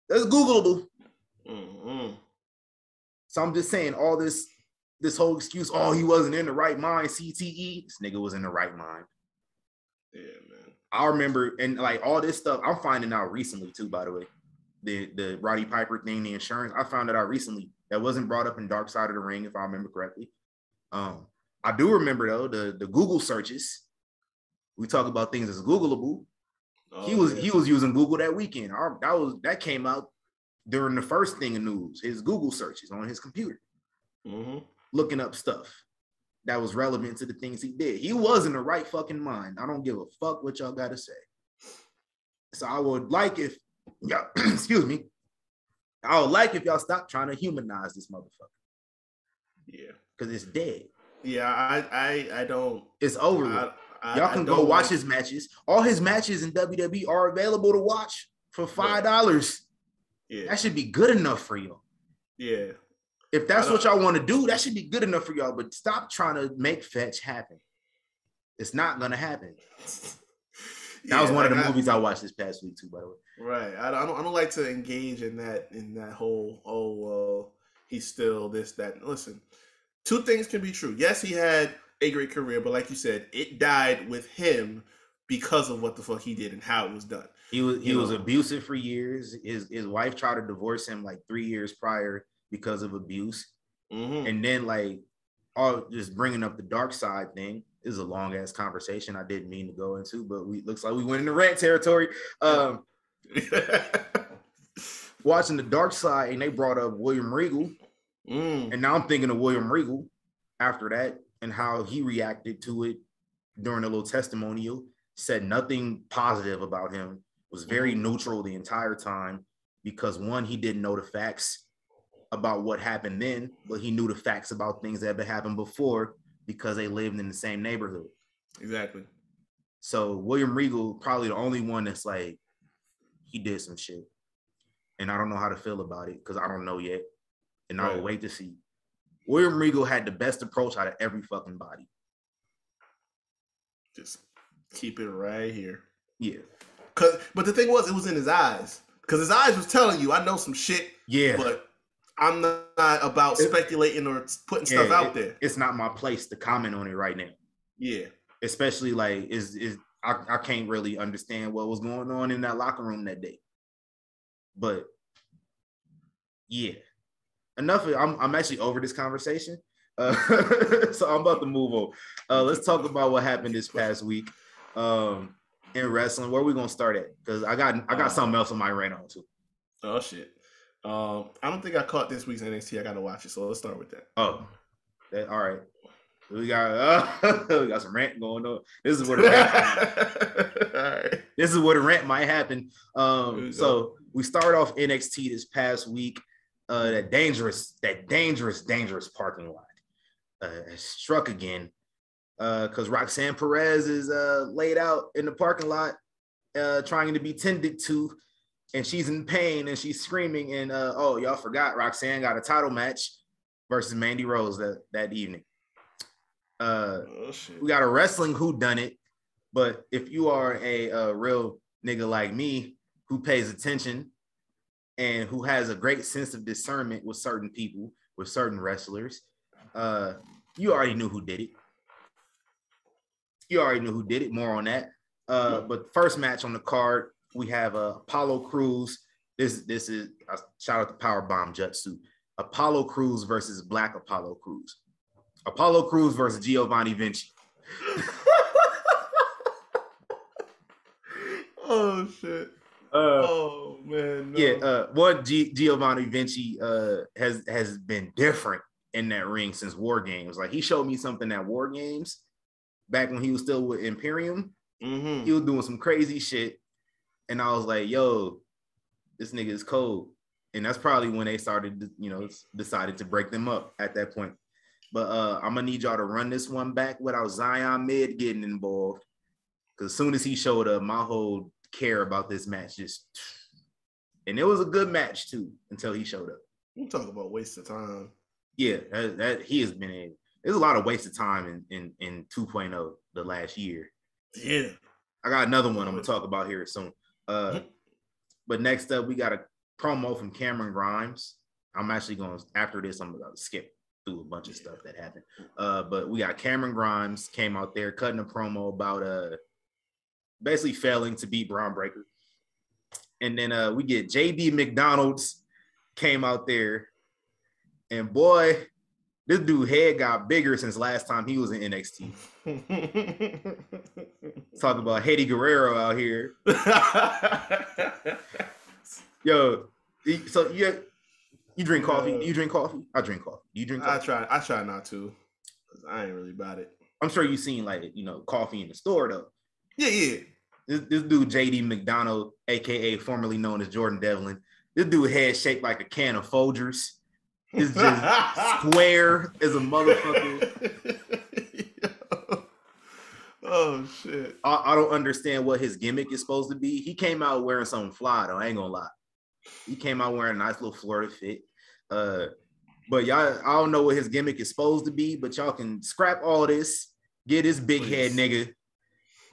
That's Googleable. Mm-hmm. So I'm just saying, all this whole excuse, oh, he wasn't in the right mind, CTE, this nigga was in the right mind. Yeah, man. I remember, and like all this stuff, I'm finding out recently too, by the way. The Roddy Piper thing, the insurance, I found it out recently. That wasn't brought up in Dark Side of the Ring, if I remember correctly. I do remember though, the Google searches. We talk about things as Googleable. Oh, he was using Google that weekend. That came out during the first thing in news, his Google searches on his computer, looking up stuff that was relevant to the things he did. He was in the right fucking mind. I don't give a fuck what y'all got to say. So I would like if y'all, excuse me, I would like if y'all stop trying to humanize this motherfucker. Yeah. Because it's dead. Yeah, I don't. It's over. Y'all can go watch his matches. All his matches in WWE are available to watch for $5. Yeah. That should be good enough for y'all. Yeah. If that's what y'all want to do, that should be good enough for y'all. But stop trying to make fetch happen. It's not gonna happen. That was one of the movies I watched this past week too, by the way. Right. I don't like to engage in that whole he's still this, that. Listen, two things can be true. Yes, he had a great career, but like you said, it died with him because of what the fuck he did and how it was done. He was abusive for years. His wife tried to divorce him like 3 years prior because of abuse. And then like just bringing up the dark side thing is a long ass conversation I didn't mean to go into, but looks like we went into rant territory. Watching the dark side, and they brought up William Regal, and now I'm thinking of William Regal after that and how he reacted to it during a little testimonial. Said nothing positive about him, was very neutral the entire time because one, he didn't know the facts about what happened then, but he knew the facts about things that had happened before because they lived in the same neighborhood. Exactly. So William Regal, probably the only one that's like, he did some shit. And I don't know how to feel about it because I don't know yet. And I will wait to see. William Regal had the best approach out of every fucking body. Just keep it right here. Yeah. But the thing was, it was in his eyes. Because his eyes was telling you, I know some shit. Yeah. But I'm not about speculating or putting stuff out there. It's not my place to comment on it right now. Yeah. Especially like I can't really understand what was going on in that locker room that day. But yeah. Enough. I'm actually over this conversation. So I'm about to move on. Let's talk about what happened this past week in wrestling. Where are we gonna start at? Because I got something else on my rant on too. Oh shit. I don't think I caught this week's NXT. I gotta watch it, so let's start with that. Oh, all right. We got some rant going on. This is where the rant. Right. This is where the rant might happen. So we start off NXT this past week. That dangerous parking lot struck again because Roxanne Perez is laid out in the parking lot trying to be tended to, and she's in pain and she's screaming. And oh, y'all forgot Roxanne got a title match versus Mandy Rose that evening. We got a wrestling whodunit, but if you are a real nigga like me who pays attention and who has a great sense of discernment with certain people, with certain wrestlers, you already knew who did it. More on that. But first match on the card, we have Apollo Crews. This is a shout out to Powerbomb Jutsu. Apollo Crews versus Black Apollo Crews. Apollo Crews versus Giovanni Vinci. Oh shit. Oh man. No. Yeah. Giovanni Vinci has been different in that ring since War Games. Like he showed me something at War Games back when he was still with Imperium. Mm-hmm. He was doing some crazy shit, and I was like, "Yo, this nigga is cold." And that's probably when they started, decided to break them up at that point. But I'm gonna need y'all to run this one back without Zion Mid getting involved, because as soon as he showed up, my whole care about this match and it was a good match too until he showed up. You talk about waste of time. Yeah, that he has been there's a lot of waste of time in 2.0 the last year. Yeah, I got another one I'm gonna talk about here soon. But next up, we got a promo from Cameron Grimes. I'm actually going after this. I'm gonna skip through a bunch of stuff that happened. But we got Cameron Grimes came out there cutting a promo about basically failing to beat Braun Breaker. And then we get JD McDonald's came out there, and boy, this dude head got bigger since last time he was in NXT. Talk about Eddie Guerrero out here. Yo, so you drink coffee? Do you drink coffee? I drink coffee. Do you drink coffee? I try not to, because I ain't really about it. I'm sure you've seen coffee in the store though. Yeah. This dude JD McDonald, aka formerly known as Jordan Devlin, this dude head shaped like a can of Folgers. It's just square as a motherfucker. Oh shit! I don't understand what his gimmick is supposed to be. He came out wearing something fly though. I ain't gonna lie. He came out wearing a nice little Florida fit. But y'all, I don't know what his gimmick is supposed to be. But y'all can scrap all this. Get this big head nigga.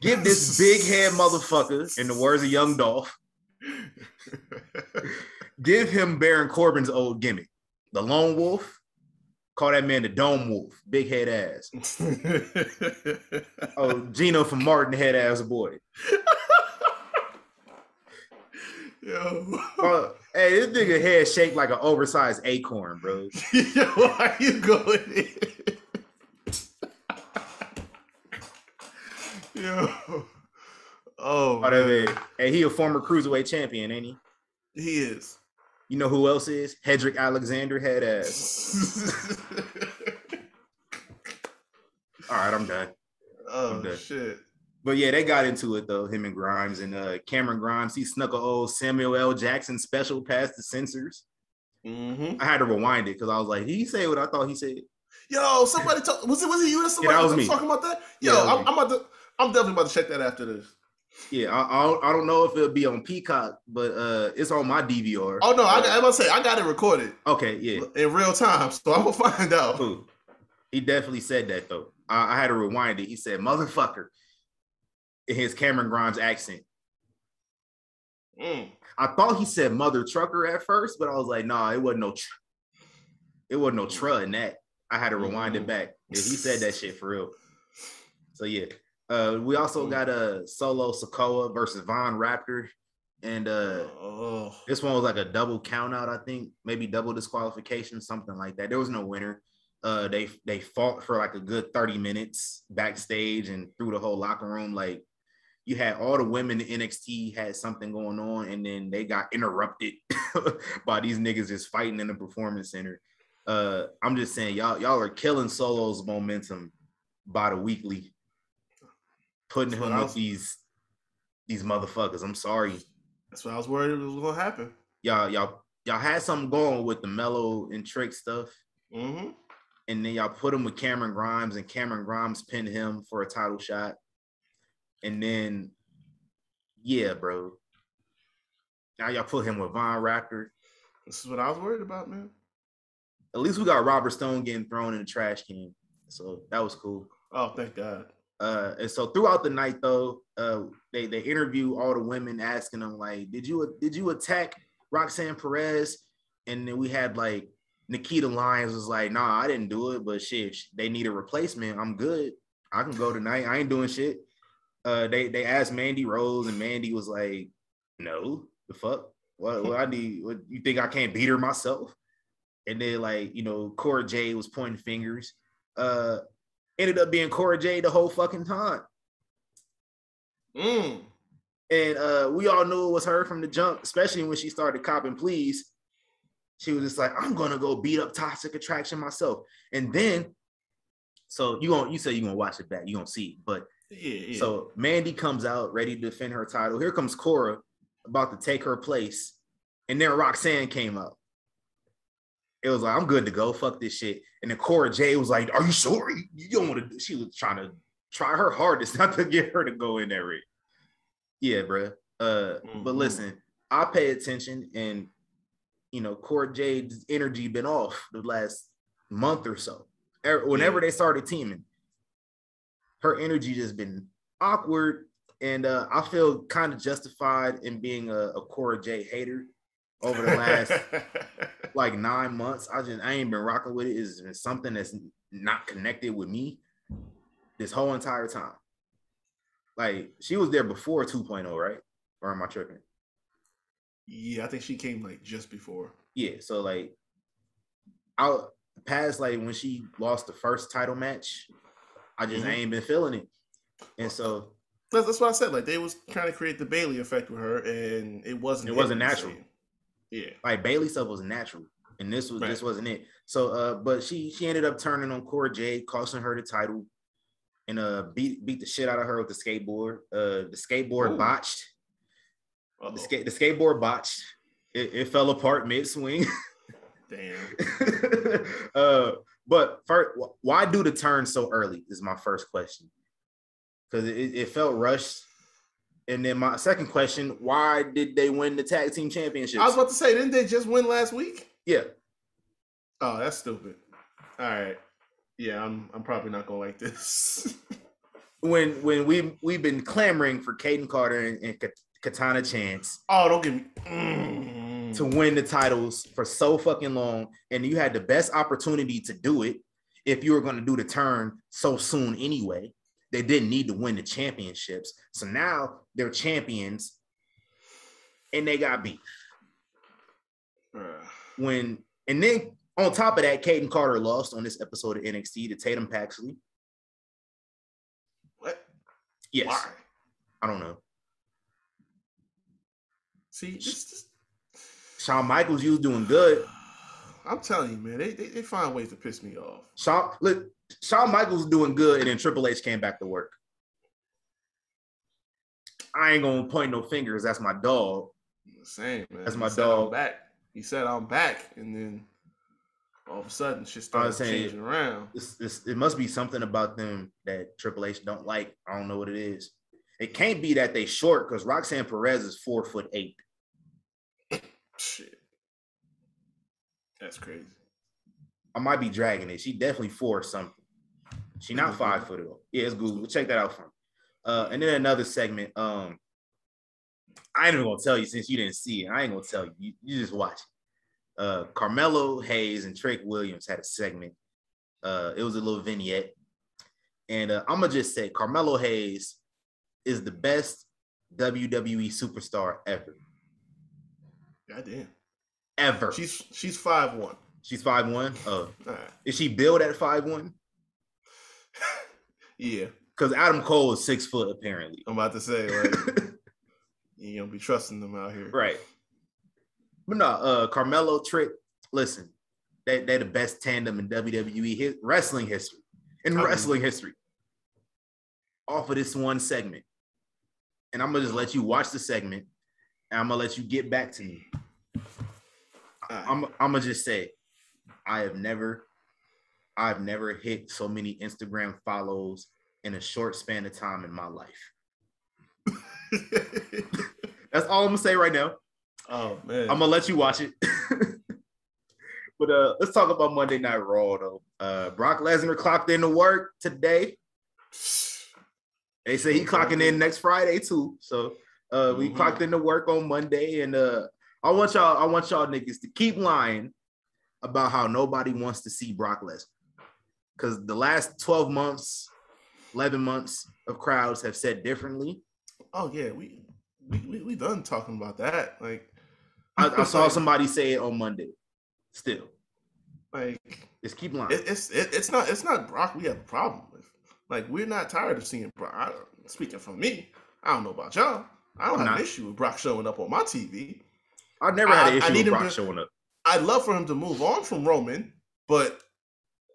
Give this big head motherfucker, in the words of Young Dolph, give him Baron Corbin's old gimmick. The Lone Wolf. Call that man the Dome Wolf. Big head ass. Oh, Gino from Martin head ass boy. Yo. Hey, this nigga head shaped like an oversized acorn, bro. Yo, why you going in? Yo. Oh, man. Hey, he a former cruiserweight champion, ain't he? He is. You know who else is? Hedrick Alexander head ass. All right, I'm done. Oh, shit. But yeah, they got into it though, him and Grimes. And Cameron Grimes, he snuck a old Samuel L. Jackson special past the censors. Mm-hmm. I had to rewind it because I was like, did he say what I thought he said? Yo, somebody talk. Was it you or somebody that was me. Talking about that? Yo, yeah, I'm definitely about to check that after this. Yeah, I don't know if it'll be on Peacock, but it's on my DVR. Oh no, I'm about to say I got it recorded. Okay, yeah, in real time, so I'm gonna find out. Cool. He definitely said that though. I had to rewind it. He said, "Motherfucker, in his Cameron Grimes accent. Mm. I thought he said mother trucker at first, but I was like, nah, it wasn't no truh in that. I had to rewind it back. Yeah, he said that shit for real. So yeah. We also got a Solo Sikoa versus Von Raptor. And this one was like a double count out, I think, maybe double disqualification, something like that. There was no winner. They fought for like a good 30 minutes backstage and through the whole locker room. Like, you had all the women in NXT had something going on, and then they got interrupted by these niggas just fighting in the performance center. I'm just saying, y'all are killing Solo's momentum by the weekly, putting him with these motherfuckers. I'm sorry. That's what I was worried it was gonna happen. Y'all had something going with the Mello and Trick stuff, and then y'all put him with Cameron Grimes, and Cameron Grimes pinned him for a title shot. And then, yeah, bro. Now y'all put him with Von Raptor. This is what I was worried about, man. At least we got Robert Stone getting thrown in the trash can. So that was cool. Oh, thank God. And so throughout the night, though, they interview all the women, asking them, like, did you attack Roxanne Perez? And then we had, like, Nikita Lyons was like, nah, I didn't do it, but shit, they need a replacement. I'm good. I can go tonight. I ain't doing shit. They asked Mandy Rose, and Mandy was like, no, the fuck? What I need? What, you think I can't beat her myself? And then, like, you know, Cora Jade was pointing fingers. Ended up being Cora Jade the whole fucking time. And we all knew it was her from the jump, especially when she started copping pleas. She was just like, I'm gonna go beat up Toxic Attraction myself. And then, so you say you're gonna watch it back, you're gonna see it, but yeah. So Mandy comes out ready to defend her title. Here comes Cora about to take her place. And then Roxanne came up. It was like, I'm good to go. Fuck this shit. And then Cora Jade was like, are you sure? You don't want to. She was trying to try her hardest not to get her to go in that ring. Yeah, bro. But listen, I pay attention, and, you know, Cora Jade's energy been off the last month or so. Whenever they started teaming, her energy just been awkward, and I feel kind of justified in being a Cora Jade hater over the last like 9 months. I ain't been rocking with it. It's been something that's not connected with me this whole entire time. Like, she was there before 2.0, right? Or am I tripping? Yeah, I think she came like just before. Yeah, so like, out past like when she lost the first title match, I ain't been feeling it. And so that's what I said. Like, they was trying to create the Bayley effect with her, and it wasn't natural. Yeah, like Bayley stuff was natural, and this wasn't it. So but she ended up turning on Cora Jade, costing her the title, and beat the shit out of her with the skateboard. The skateboard botched. The skateboard botched. It fell apart mid swing. Damn. But first, why do the turn so early is my first question. Because it felt rushed. And then my second question, why did they win the tag team championships? I was about to say, didn't they just win last week? Yeah. Oh, that's stupid. All right. Yeah, I'm probably not gonna like this. when we've been clamoring for Kaden Carter and Katana Chance. Oh, don't give me to win the titles for so fucking long, and you had the best opportunity to do it if you were going to do the turn so soon anyway. They didn't need to win the championships. So now they're champions and they got beef. And then on top of that, Kaden Carter lost on this episode of NXT to Tatum Paxley. What? Yes. Why? I don't know. See, Shawn Michaels, you was doing good. I'm telling you, man, they find ways to piss me off. Shawn Michaels was doing good, and then Triple H came back to work. I ain't gonna point no fingers. That's my dog. Same, man. That's my dog. I'm back. He said I'm back, and then all of a sudden, shit started changing around. It must be something about them that Triple H don't like. I don't know what it is. It can't be that they short, because Roxanne Perez is 4'8". Shit. That's crazy. I might be dragging it. She definitely 4 something. She not 5 foot though. Yeah, it's Google. Check that out for me. And then another segment. I ain't even gonna tell you since you didn't see it. I ain't gonna tell you. You just watch it. Carmelo Hayes and Trick Williams had a segment. It was a little vignette. And I'm gonna just say Carmelo Hayes is the best WWE superstar ever. Goddamn. Ever. She's 5'1". She's 5'1". All right. Is she billed at 5'1"? Yeah. Because Adam Cole is 6 foot apparently. I'm about to say, like, you don't be trusting them out here. Right. But no, Carmelo, Trick, listen, they're the best tandem in WWE wrestling history. Wrestling history. Off of this one segment. And I'm going to just let you watch the segment. And I'm going to let you get back to me. I'm going to just say, I've never hit so many Instagram follows in a short span of time in my life. That's all I'm going to say right now. Oh, man. I'm going to let you watch it. But let's talk about Monday Night Raw, though. Brock Lesnar clocked into work today. They say he clocking in next Friday, too. So we clocked into work on Monday. And I want y'all niggas to keep lying about how nobody wants to see Brock Lesnar. Because the last 12 months, 11 months of crowds have said differently. Oh, yeah. We done talking about that. Like, I saw somebody say it on Monday. Still, like, just keep lying. It's not Brock we have a problem with. Like, we're not tired of seeing Brock. Speaking for me, I don't know about y'all. I don't have an issue with Brock showing up on my TV. I never had an issue with Brock showing up. I'd love for him to move on from Roman, but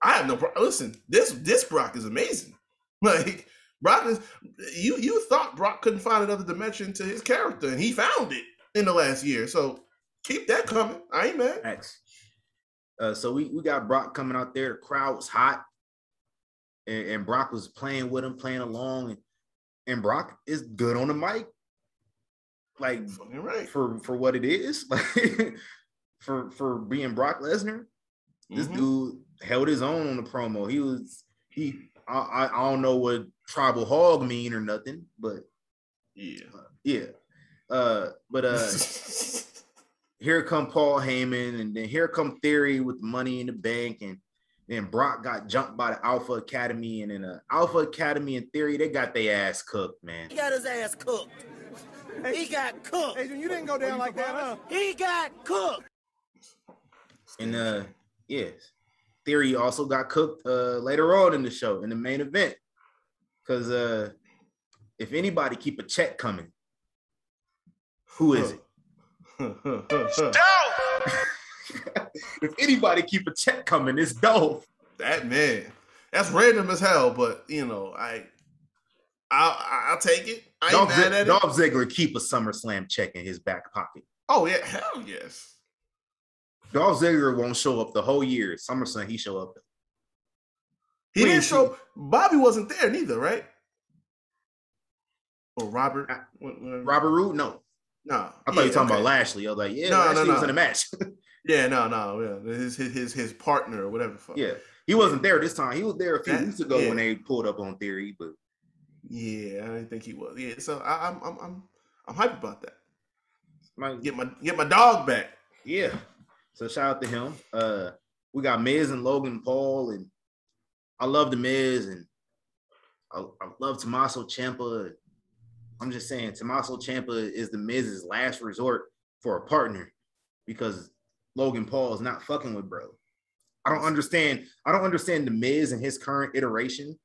I have no problem. Listen, this Brock is amazing. Like, Brock is you thought Brock couldn't find another dimension to his character, and he found it in the last year. So keep that coming. I ain't mad. Thanks. So we got Brock coming out there. The crowd was hot, and Brock was playing with him, playing along, and Brock is good on the mic. Like, right. for what it is, like for being Brock Lesnar, this dude held his own on the promo. I don't know what tribal hog mean or nothing, but yeah. Here come Paul Heyman, and then here come Theory with Money in the Bank, and then Brock got jumped by the Alpha Academy, and then Alpha Academy and Theory, they got their ass cooked, man. He got his ass cooked. He got cooked. Adrian, you didn't go down like that, huh? He got cooked. And yes, Theory also got cooked later on in the show in the main event, because if anybody keep a check coming, who is it? If anybody keep a check coming, it's Dolph. That man, that's random as hell, but you know, I'll take it. I ain't mad at it. Dolph Ziggler keep a SummerSlam check in his back pocket. Oh yeah, hell yes. Dolph Ziggler won't show up the whole year. SummerSlam, he show up. He didn't show. Bobby wasn't there neither, right? Or Robert? Robert Roode? No. No. I thought you were talking about Lashley. I was like, yeah, Lashley was in the match. Yeah, no. Yeah. His partner or whatever. Fuck. Yeah. He wasn't there this time. He was there a few weeks ago when they pulled up on Theory, but yeah, I didn't think he was. Yeah, so I'm hyped about that. Get my dog back. Yeah. So shout out to him. We got Miz and Logan Paul, and I love the Miz, and I love Tommaso Ciampa. I'm just saying, Tommaso Ciampa is the Miz's last resort for a partner because Logan Paul is not fucking with bro. I don't understand the Miz and his current iteration,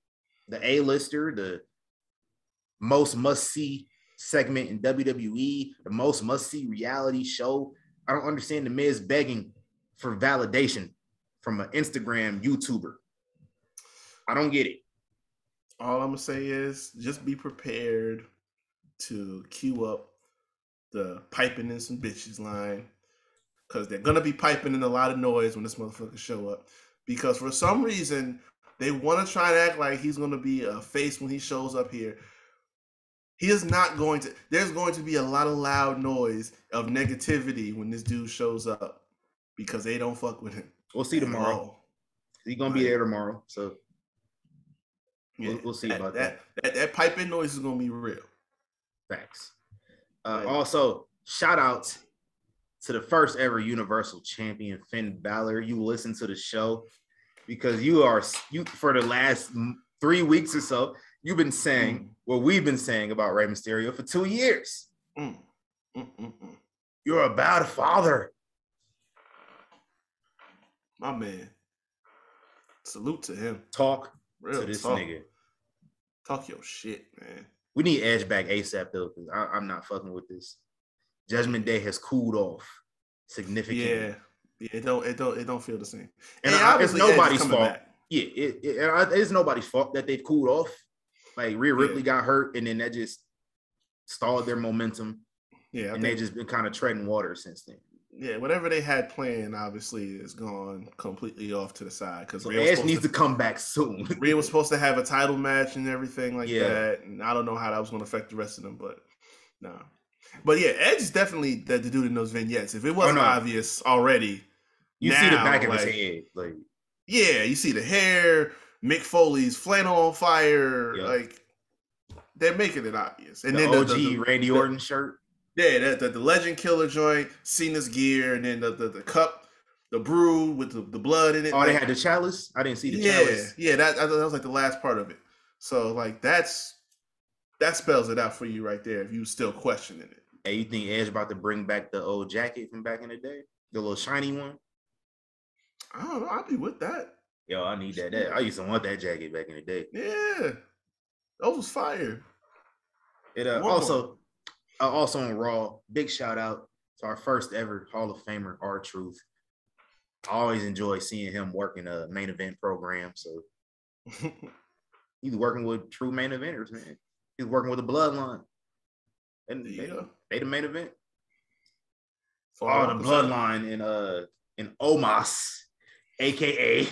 the A-lister, the most must-see segment in WWE, the most must-see reality show. I don't understand the Miz begging for validation from an Instagram YouTuber. I don't get it. All I'm going to say is just be prepared to queue up the piping in some bitches line, because they're going to be piping in a lot of noise when this motherfucker show up, because for some reason they want to try to act like he's going to be a face when he shows up here. He is not going to. There's going to be a lot of loud noise of negativity when this dude shows up because they don't fuck with him. We'll see tomorrow. He's going to be there tomorrow. So We'll see about that. That piping noise is gonna be real. Facts. Also, shout out to the first ever Universal Champion, Finn Balor. You listen to the show because you for the last 3 weeks or so, you've been saying what we've been saying about Rey Mysterio for 2 years. You're a bad father. My man. Salute to him. Talk Real to this talk. nigga. Talk your shit, man. We need Edge back ASAP though, because I'm not fucking with this. Judgment Day has cooled off significantly. Yeah, it don't feel the same. And it's nobody's fault. Yeah, it's nobody's fault that they've cooled off. Like Rhea Ripley got hurt, and then that just stalled their momentum. Yeah, and they've just been kind of treading water since then. Yeah, whatever they had planned, obviously, is gone completely off to the side. Because so Edge needs to come back soon. Rhea was supposed to have a title match and everything like that, and I don't know how that was going to affect the rest of them, but no. But yeah, Edge is definitely the dude in those vignettes. If it wasn't obvious already, you see the back of his head, like you see the hair, Mick Foley's flannel on fire, like they're making it obvious. And then OG Randy Orton shirt. Yeah, the Legend Killer joint, Cena's gear, and then the cup, the brew with the blood in it. Oh, they had the chalice? I didn't see the chalice. Yeah, that was like the last part of it. So like that spells it out for you right there if you still questioning it. Hey, you think Edge about to bring back the old jacket from back in the day? The little shiny one? I don't know. I'll be with that. Yo, I need that. I used to want that jacket back in the day. Yeah. Those was fire. It also on Raw, big shout out to our first ever Hall of Famer, R-Truth. I always enjoy seeing him working a main event program. So he's working with true main eventers, man. He's working with the Bloodline. And they the main event. The Bloodline in Omos, aka.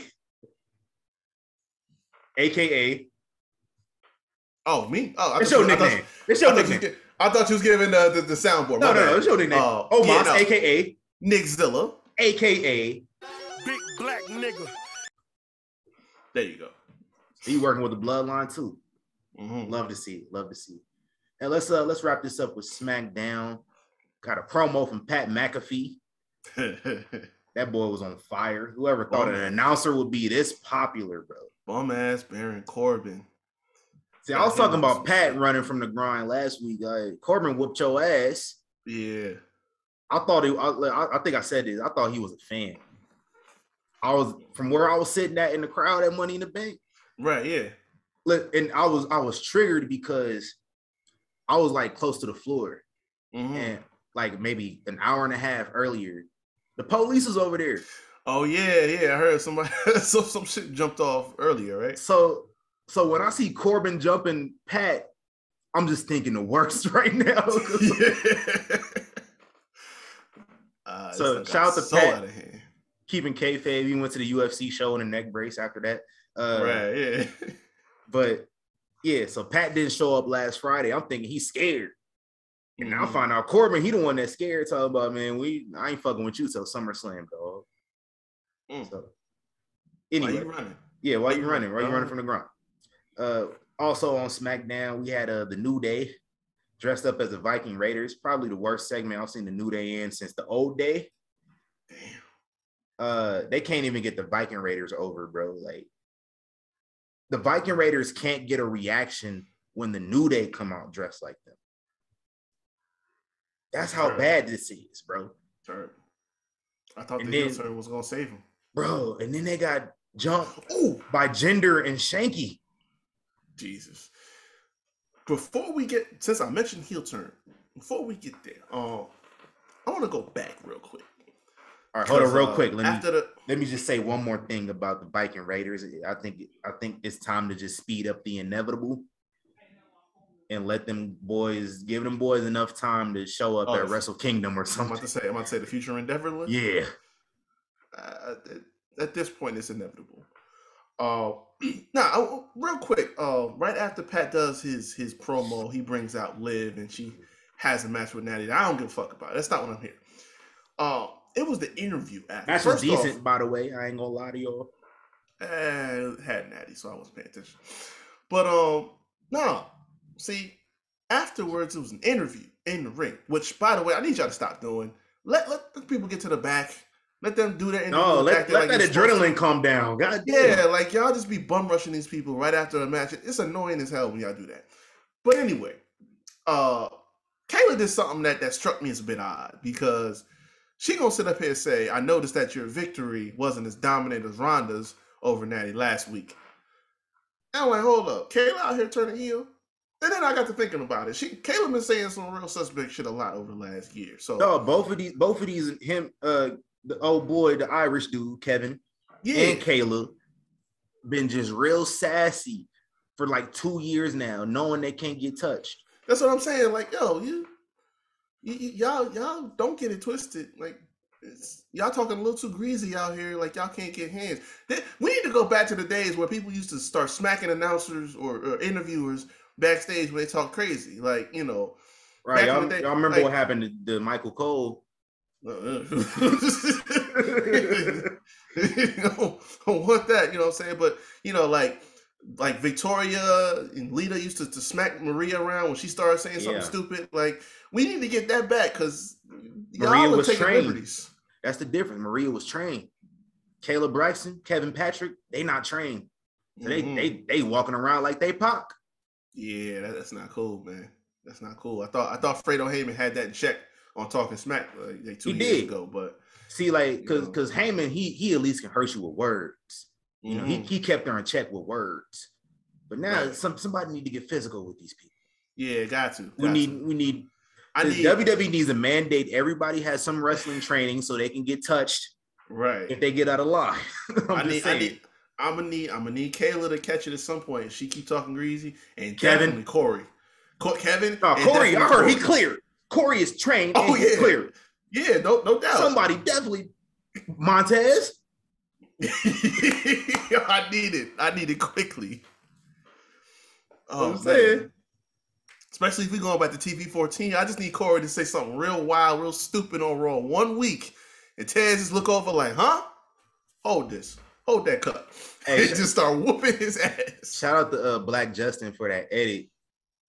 Oh, me? Oh, it's your nickname. It's your nickname. I thought you was giving the soundboard. No, it's your nickname. Omos, aka Nickzilla, aka Big Black Nigga. There you go. He working with the Bloodline too. Mm-hmm. Love to see it. And let's wrap this up with SmackDown. Got a promo from Pat McAfee. That boy was on fire. Whoever thought an announcer would be this popular, bro? Bum ass Baron Corbin. See, I was talking about Pat running from the grind last week. Corbin whooped your ass. Yeah. I think I said this. I thought he was a fan. I was from where I was sitting at in the crowd at Money in the Bank. Right, yeah. And I was triggered because I was like close to the floor. Mm-hmm. And like maybe an hour and a half earlier, the police was over there. Oh yeah. I heard somebody some shit jumped off earlier, right? So when I see Corbin jumping Pat, I'm just thinking the worst right now. So shout out to Pat, keeping kayfabe. He went to the UFC show in a neck brace after that. Right, yeah. But yeah, so Pat didn't show up last Friday. I'm thinking he's scared. And now I find out Corbin, he the one that's scared. Talking about, man, I ain't fucking with you till SummerSlam, dog. So anyway, why you running? Yeah, why you running? Why you running from the ground? Also on SmackDown, we had the New Day dressed up as the Viking Raiders. Probably the worst segment I've seen the New Day in since the old day. Damn. They can't even get the Viking Raiders over, bro. Like the Viking Raiders can't get a reaction when the New Day come out dressed like them. That's how bad this is, bro. Terrible. I thought the heel turn was gonna save him, bro. And then they got jumped by Jinder and Shanky. Jesus. Before we get, since I mentioned heel turn, before we get there, I want to go back real quick. All right, hold on, real quick. Let me just say one more thing about the Viking Raiders. I think it's time to just speed up the inevitable and let them boys, give them boys enough time to show up at Wrestle Kingdom or something. I'm about to say the future Endeavor list. Yeah. At this point, it's inevitable. Now, real quick, right after Pat does his promo, he brings out Liv and she has a match with Natty. I don't give a fuck about it. That's not what I'm here. It was the interview after. Match was decent, by the way. I ain't gonna lie to y'all. It had Natty, so I wasn't paying attention. But no. See, afterwards it was an interview in the ring, which, by the way, I need y'all to stop doing. Let the people get to the back. Let them do their interview. No, let that adrenaline calm down. God damn. Yeah, like y'all just be bum rushing these people right after the match. It's annoying as hell when y'all do that. But anyway, Kayla did something that struck me as a bit odd because she gonna sit up here and say, I noticed that your victory wasn't as dominant as Ronda's over Natty last week. And I'm like, hold up, Kayla out here turning heel? And then I got to thinking about it. Kayla been saying some real suspect shit a lot over the last year. So no, both of these, him, the old boy, the Irish dude, Kevin, and Kayla, been just real sassy for like 2 years now, knowing they can't get touched. That's what I'm saying. Like, yo, y'all don't get it twisted. Like, y'all talking a little too greasy out here. Like, y'all can't get hands. We need to go back to the days where people used to start smacking announcers or interviewers backstage when they talk crazy. Like, you know, right? Y'all remember what happened to Michael Cole? Don't want that, you know what I'm saying? But you know, like Victoria and Lita used to smack Maria around when she started saying something stupid. Like, we need to get that back because y'all are taking liberties. That's the difference. Maria was trained. Kayla Braxton, Kevin Patrick, they not trained. So they walking around like they Pac. Yeah, that's not cool, man. That's not cool. I thought Fredo Heyman had that in check on Talking Smack like 2 years ago, but see, like, because Heyman, he at least can hurt you with words. You know, he kept her in check with words. But now somebody need to get physical with these people. Yeah, got to. WWE needs to mandate everybody has some wrestling training so they can get touched. Right. If they get out of line. I'm gonna need Kayla to catch it at some point. She keep talking greasy, and Kevin, Corey. Kevin. No, Corey, I heard he cleared. Corey is trained and he's cleared. Yeah, no doubt. Somebody definitely Montez. I need it quickly. Oh, I'm saying. Especially if we going back to TV14, I just need Corey to say something real wild, real stupid on Raw 1 week, and Taz just look over like, huh? Hold that cup. Hey, and just start whooping his ass. Shout out to Black Justin for that edit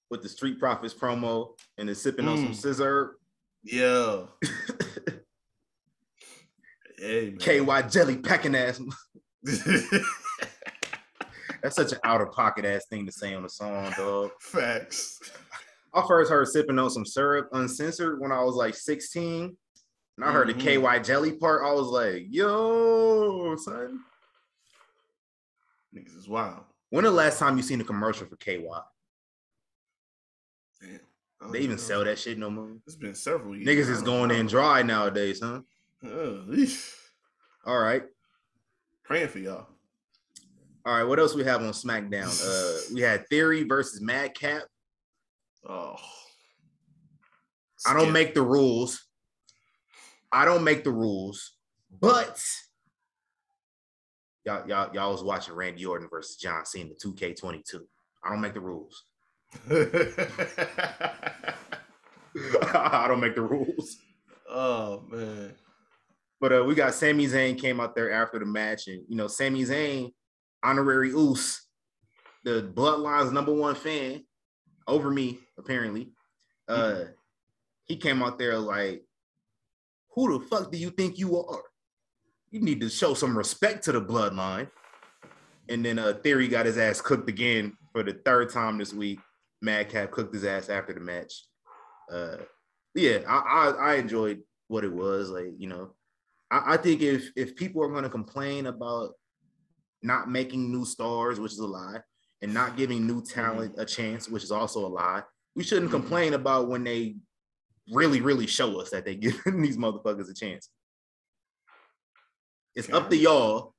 with the Street Profits promo and the sipping on some scissor. Yeah. Hey, man. KY jelly packing ass. That's such an out of pocket ass thing to say on a song, dog. Facts. I first heard sipping on some syrup uncensored when I was like 16. And I heard the KY jelly part. I was like, yo, son. Niggas is wild. When the last time you seen a commercial for KY? Damn. They even sell that shit no more. It's been several years. Niggas is going in dry nowadays, huh? All right. Praying for y'all. All right, what else we have on SmackDown? We had Theory versus Madcap. Oh. I don't make the rules. But y'all was watching Randy Orton versus John Cena 2K22. I don't make the rules. I don't make the rules. Oh man. But we got Sami Zayn came out there after the match, and you know, Sami Zayn, honorary Uce, the Bloodline's #1 fan, over me, apparently. He came out there like, who the fuck do you think you are? You need to show some respect to the Bloodline. And then Theory got his ass cooked again for the 3rd time this week. Madcap cooked his ass after the match. I enjoyed what it was. Like, you know, I think if people are going to complain about not making new stars, which is a lie, and not giving new talent a chance, which is also a lie, we shouldn't complain about when they really, really show us that they giving these motherfuckers a chance. It's up to y'all.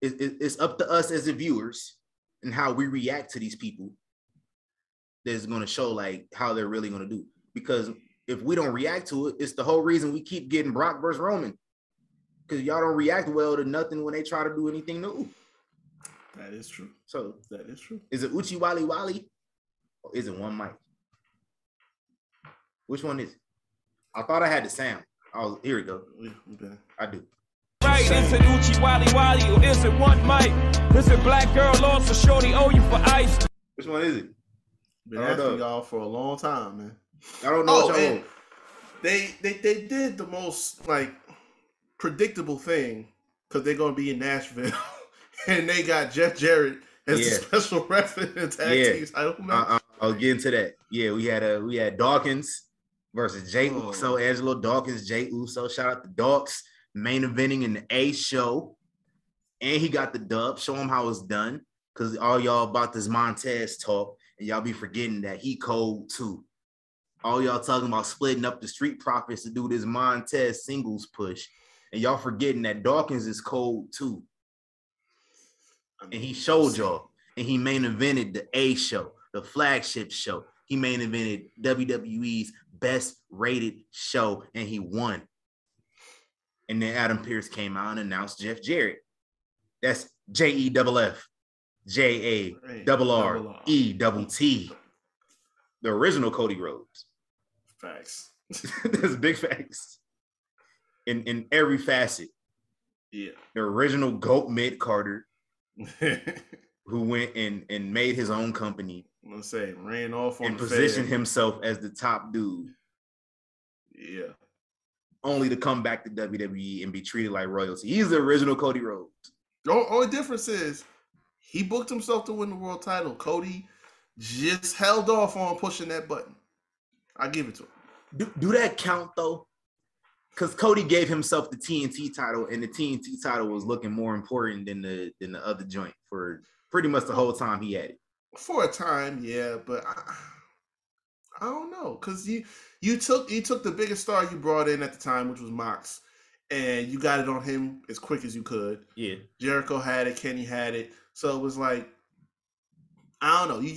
It's up to us as the viewers and how we react to these people that's going to show like how they're really going to do. Because if we don't react to it, it's the whole reason we keep getting Brock versus Roman. Because y'all don't react well to nothing when they try to do anything new. That is true. So that is true. Is it Uchi Wally Wally or is it one mic? Which one is it? I thought I had the sound. Here we go. I do. right? Is it Uchi Wally Wally or is it one mic? Is it black girl lost a shorty owe you for ice? Which one is it? Been asking y'all for a long time, man. I don't know what y'all want. They did the most like predictable thing because they're gonna be in Nashville, and they got Jeff Jarrett as the special ref in the tag team title match. I'll get into that. Yeah, we had Dawkins versus Jay Uso, Angelo Dawkins, Jay Uso. Shout out to Dawks, main eventing in the A show, and he got the dub. Show him how it's done, because all y'all about this Montez talk, and y'all be forgetting that he cold too. All y'all talking about splitting up the Street Profits to do this Montez singles push, and y'all forgetting that Dawkins is cold too. And he showed y'all, and he main evented the A show, the flagship show. He main evented WWE's best rated show, and he won. And then Adam Pearce came out and announced Jeff Jarrett. That's JEFF, JARRETT, the original Cody Rhodes. Facts. That's big facts. In every facet. Yeah. The original GOAT Mid Carter, who went and made his own company. I'm gonna say ran off on and the positioned himself as the top dude. Yeah. Only to come back to WWE and be treated like royalty. He's the original Cody Rhodes. The only difference is he booked himself to win the world title. Cody just held off on pushing that button. I give it to him. Do that count though? Because Cody gave himself the TNT title, and the TNT title was looking more important than the other joint for pretty much the whole time he had it. For a time, yeah, but I don't know, because you took the biggest star you brought in at the time, which was Mox, and you got it on him as quick as you could. Yeah, Jericho had it, Kenny had it, so it was like, I don't know, you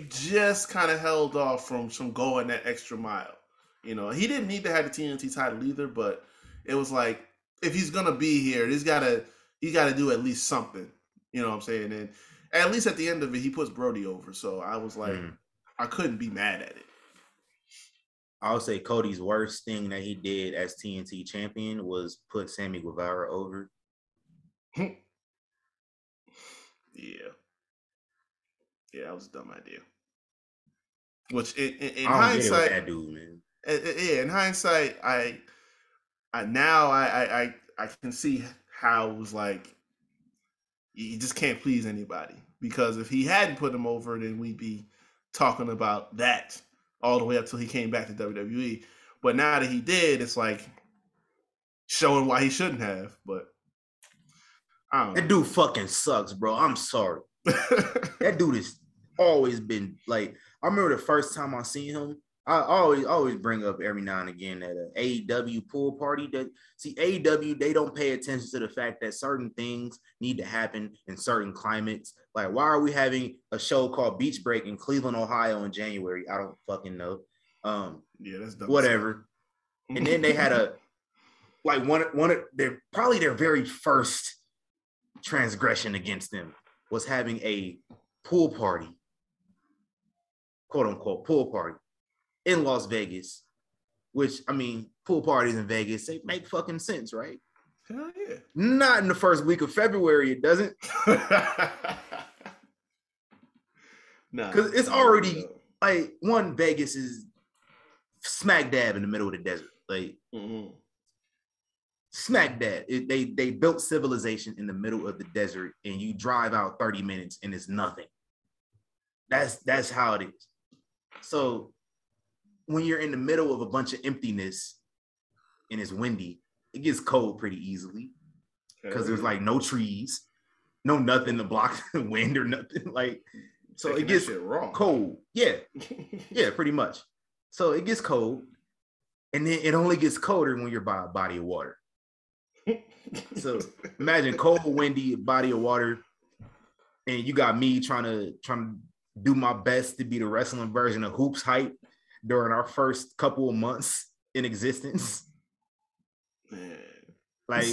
just kind of held off from going that extra mile. You know, he didn't need to have the TNT title either, but it was like, if he's gonna be here, he's gotta do at least something. You know what I'm saying? And at least at the end of it, he puts Brody over. So I was like, I couldn't be mad at it. I would say Cody's worst thing that he did as TNT champion was put Sammy Guevara over. Yeah, that was a dumb idea. Which in hindsight, that dude, man. Yeah, in hindsight, I can see how it was like you just can't please anybody, because if he hadn't put him over, then we'd be talking about that all the way up till he came back to WWE. But now that he did, it's like showing why he shouldn't have. But I don't know. That dude fucking sucks, bro. I'm sorry. That dude has always been like, I remember the first time I seen him. I always bring up every now and again that AEW pool party. AEW, they don't pay attention to the fact that certain things need to happen in certain climates. Like, why are we having a show called Beach Break in Cleveland, Ohio in January? I don't fucking know. Yeah, that's dumb. Whatever. And then they had one of their very first transgression against them was having a pool party, quote unquote pool party, in Las Vegas, which, I mean, pool parties in Vegas, they make fucking sense, right? Hell yeah. Not in the first week of February, it doesn't. Because it's already, like, Vegas is smack dab in the middle of the desert. Like, smack dab. They built civilization in the middle of the desert, and you drive out 30 minutes, and it's nothing. That's how it is. So, when you're in the middle of a bunch of emptiness and it's windy, it gets cold pretty easily because there's like no trees, no nothing to block the wind or nothing. Like, so it gets cold. Yeah. Yeah, pretty much. So it gets cold, and then it only gets colder when you're by a body of water. So imagine cold, windy body of water, and you got me trying to do my best to be the wrestling version of Hoops Hype during our first couple of months in existence. Man. Like,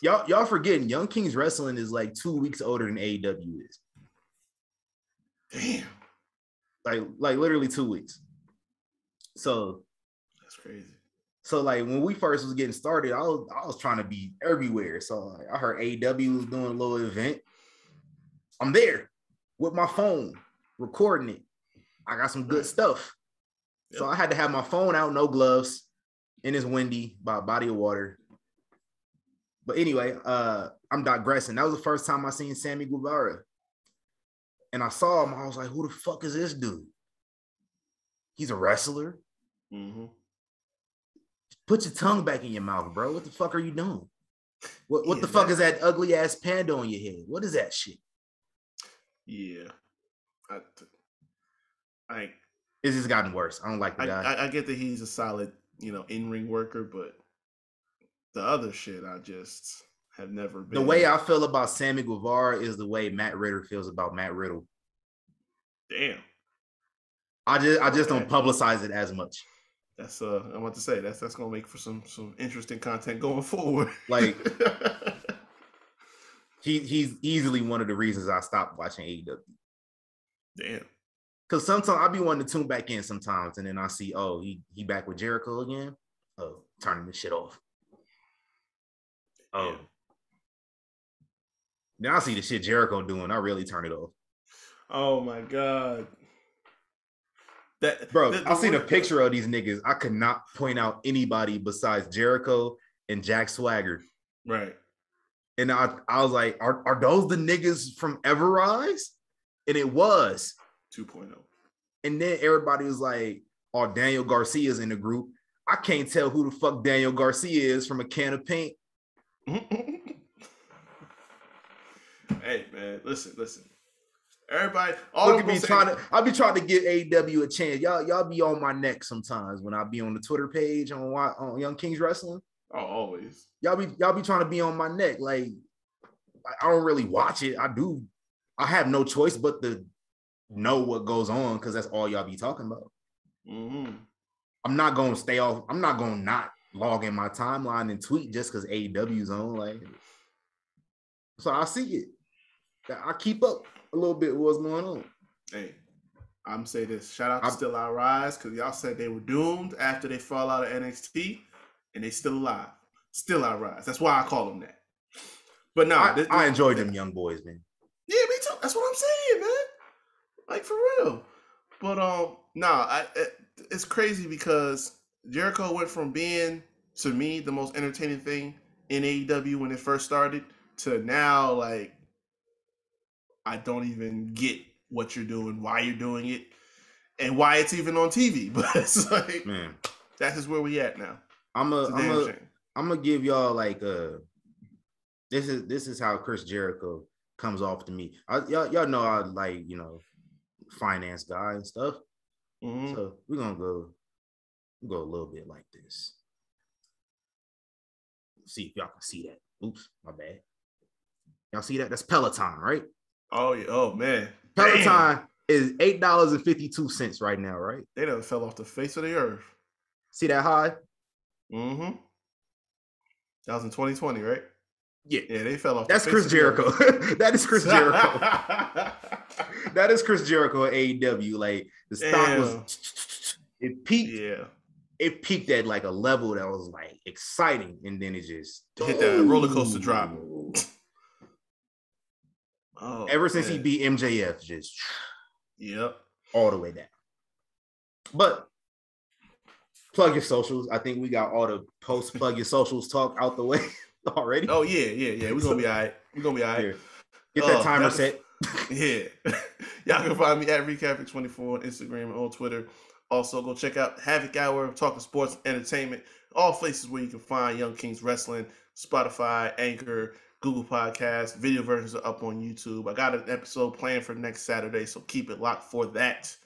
y'all forgetting Young Kings Wrestling is like 2 weeks older than AEW is. Damn. Like literally 2 weeks. So that's crazy. So like when we first was getting started, I was trying to be everywhere. So like, I heard AEW was doing a little event. I'm there with my phone, recording it. I got some good stuff. Yep. So I had to have my phone out, no gloves, and it's windy by a body of water. But anyway, I'm digressing. That was the first time I seen Sammy Guevara. And I saw him, I was like, who the fuck is this dude? He's a wrestler. Mm-hmm. Put your tongue back in your mouth, bro. What the fuck are you doing? What the fuck is that ugly ass panda on your head? What is that shit? Yeah. It's just gotten worse. I don't like the guy. I get that he's a solid, in-ring worker, but the other shit I just have never been. The way I feel about Sammy Guevara is the way Matt Riddle feels about Matt Riddle. Damn. I just don't publicize it as much. That's I want to say that's gonna make for some interesting content going forward. Like he's easily one of the reasons I stopped watching AEW. Damn. Because sometimes I be wanting to tune back in sometimes, and then I see, oh, he back with Jericho again. Oh, turning this shit off. Oh. Then I see the shit Jericho doing. I really turn it off. Oh my God. I seen a picture of these niggas. I could not point out anybody besides Jericho and Jack Swagger. Right. And I was like, are those the niggas from Everrise? And it was 2.0. And then everybody was like, oh, Daniel Garcia's in the group. I can't tell who the fuck Daniel Garcia is from a can of paint. Hey, man, listen. Everybody, I be trying to give AEW a chance. Y'all be on my neck sometimes when I be on the Twitter page on Young Kings Wrestling. Oh, always. Y'all be trying to be on my neck. Like I don't really watch it. I have no choice but to know what goes on because that's all y'all be talking about. Mm-hmm. I'm not gonna stay off. I'm not gonna not log in my timeline and tweet just because AEW's on. Like, so I see it. I keep up a little bit with what's going on. Hey, I'm say this. Shout out to Still I Rise because y'all said they were doomed after they fall out of NXT, and they still alive. Still I Rise. That's why I call them that. But no, I enjoyed them young boys, man. Yeah, me too. That's what I'm saying, man. Like for real. But it's crazy because Jericho went from being, to me, the most entertaining thing in AEW when it first started to now, like, I don't even get what you're doing, why you're doing it, and why it's even on TV. But it's like, man, that's just where we at now. I'm gonna give y'all like this is how Chris Jericho comes off to me. Y'all know I like, finance guy and stuff. Mm-hmm. So we're gonna go a little bit like this. See if y'all can see that. Oops, my bad. Y'all see that? That's Peloton, right? Oh yeah. Oh man. Peloton is $8.52 right now, right? They done fell off the face of the earth. See that high? Mm-hmm. That was in 2020, right? Yeah. Yeah, they fell off. That's Chris Jericho. That is Chris Jericho. That is Chris Jericho at AEW. Like the stock was, it peaked. Yeah. It peaked at like a level that was like exciting, and then it just hit that roller coaster drop. Oh, ever since he beat MJF, just all the way down. But plug your socials. I think we got all the post plug your socials talk out the way already. Oh yeah. We're gonna be all right. Here. Get that timer set. Yeah. Y'all can find me at Recapvic24 on Instagram and on Twitter. Also, go check out Havoc Hour, talking sports, entertainment, all places where you can find Young Kings Wrestling, Spotify, Anchor, Google Podcasts. Video versions are up on YouTube. I got an episode planned for next Saturday, so keep it locked for that.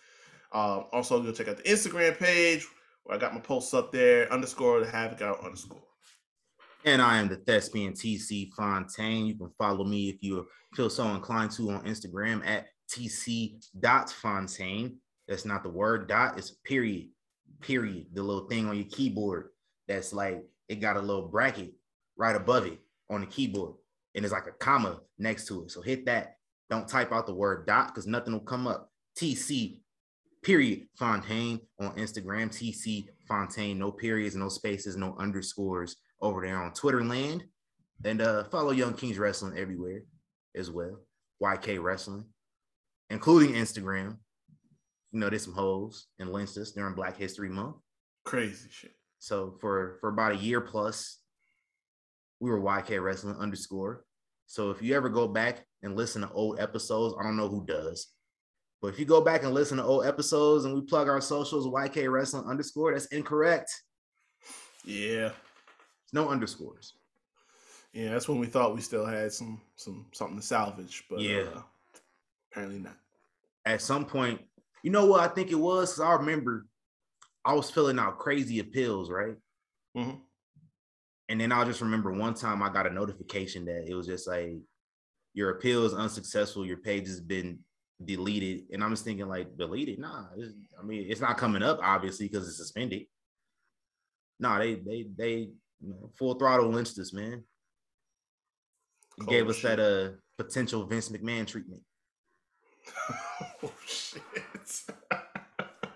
Also, go check out the Instagram page where I got my posts up there, _ the Havoc Hour _. And I am the Thespian TC Fontaine. You can follow me if you feel so inclined to on Instagram at tc.fontaine. That's not the word dot, it's a period. The little thing on your keyboard that's like, it got a little bracket right above it on the keyboard. And it's like a comma next to it. So hit that. Don't type out the word dot because nothing will come up. TC Fontaine on Instagram. TC Fontaine, no periods, no spaces, no underscores over there on Twitter land. And follow Young Kings Wrestling everywhere as well. YK Wrestling, including Instagram. You know, there's some hoes and lynched us during Black History Month. Crazy shit. So for about a year plus, we were YK Wrestling _. So if you ever go back and listen to old episodes, I don't know who does, but if you go back and listen to old episodes and we plug our socials YK Wrestling _, that's incorrect. Yeah. There's no underscores. Yeah, that's when we thought we still had something to salvage, but yeah, apparently not. At some point, you know what I think it was? Because I remember I was filling out crazy appeals, right? Mm-hmm. And then I'll just remember one time I got a notification that it was just like, your appeal is unsuccessful, your page has been deleted. And I'm just thinking like, deleted? Nah, it's not coming up, obviously, because it's suspended. Nah, they full throttle lynched us, man. It gave us shit. that potential Vince McMahon treatment. Oh, shit.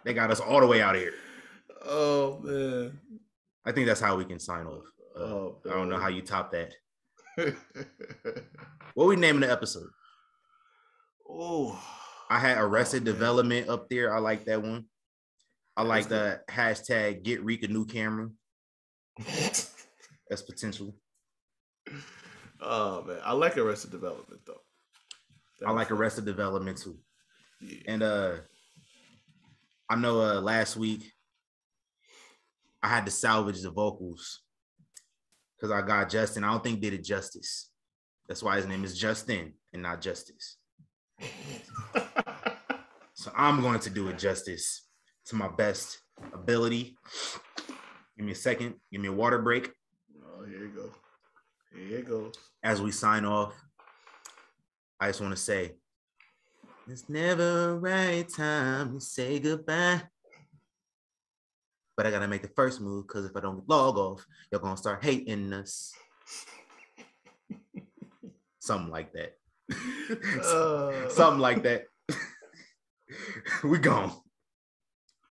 They got us all the way out of here. Oh, man. I think that's how we can sign off. I don't know how you top that. What we naming the episode? Oh, I had Arrested Development up there. I like that one. I like the hashtag Get Reek a New Camera. That's potential. Oh man, I like Arrested Development though. I like Arrested Development too. Yeah. And I know last week I had to salvage the vocals because I got Justin. I don't think did it justice. That's why his name is Justin and not Justice. So I'm going to do it justice to my best ability. Give me a second. Give me a water break. Oh, here you go. Here it goes. As we sign off, I just want to say, it's never a right time to say goodbye. But I got to make the first move because if I don't log off, you're going to start hating us. Something like that. Something like that. We gone.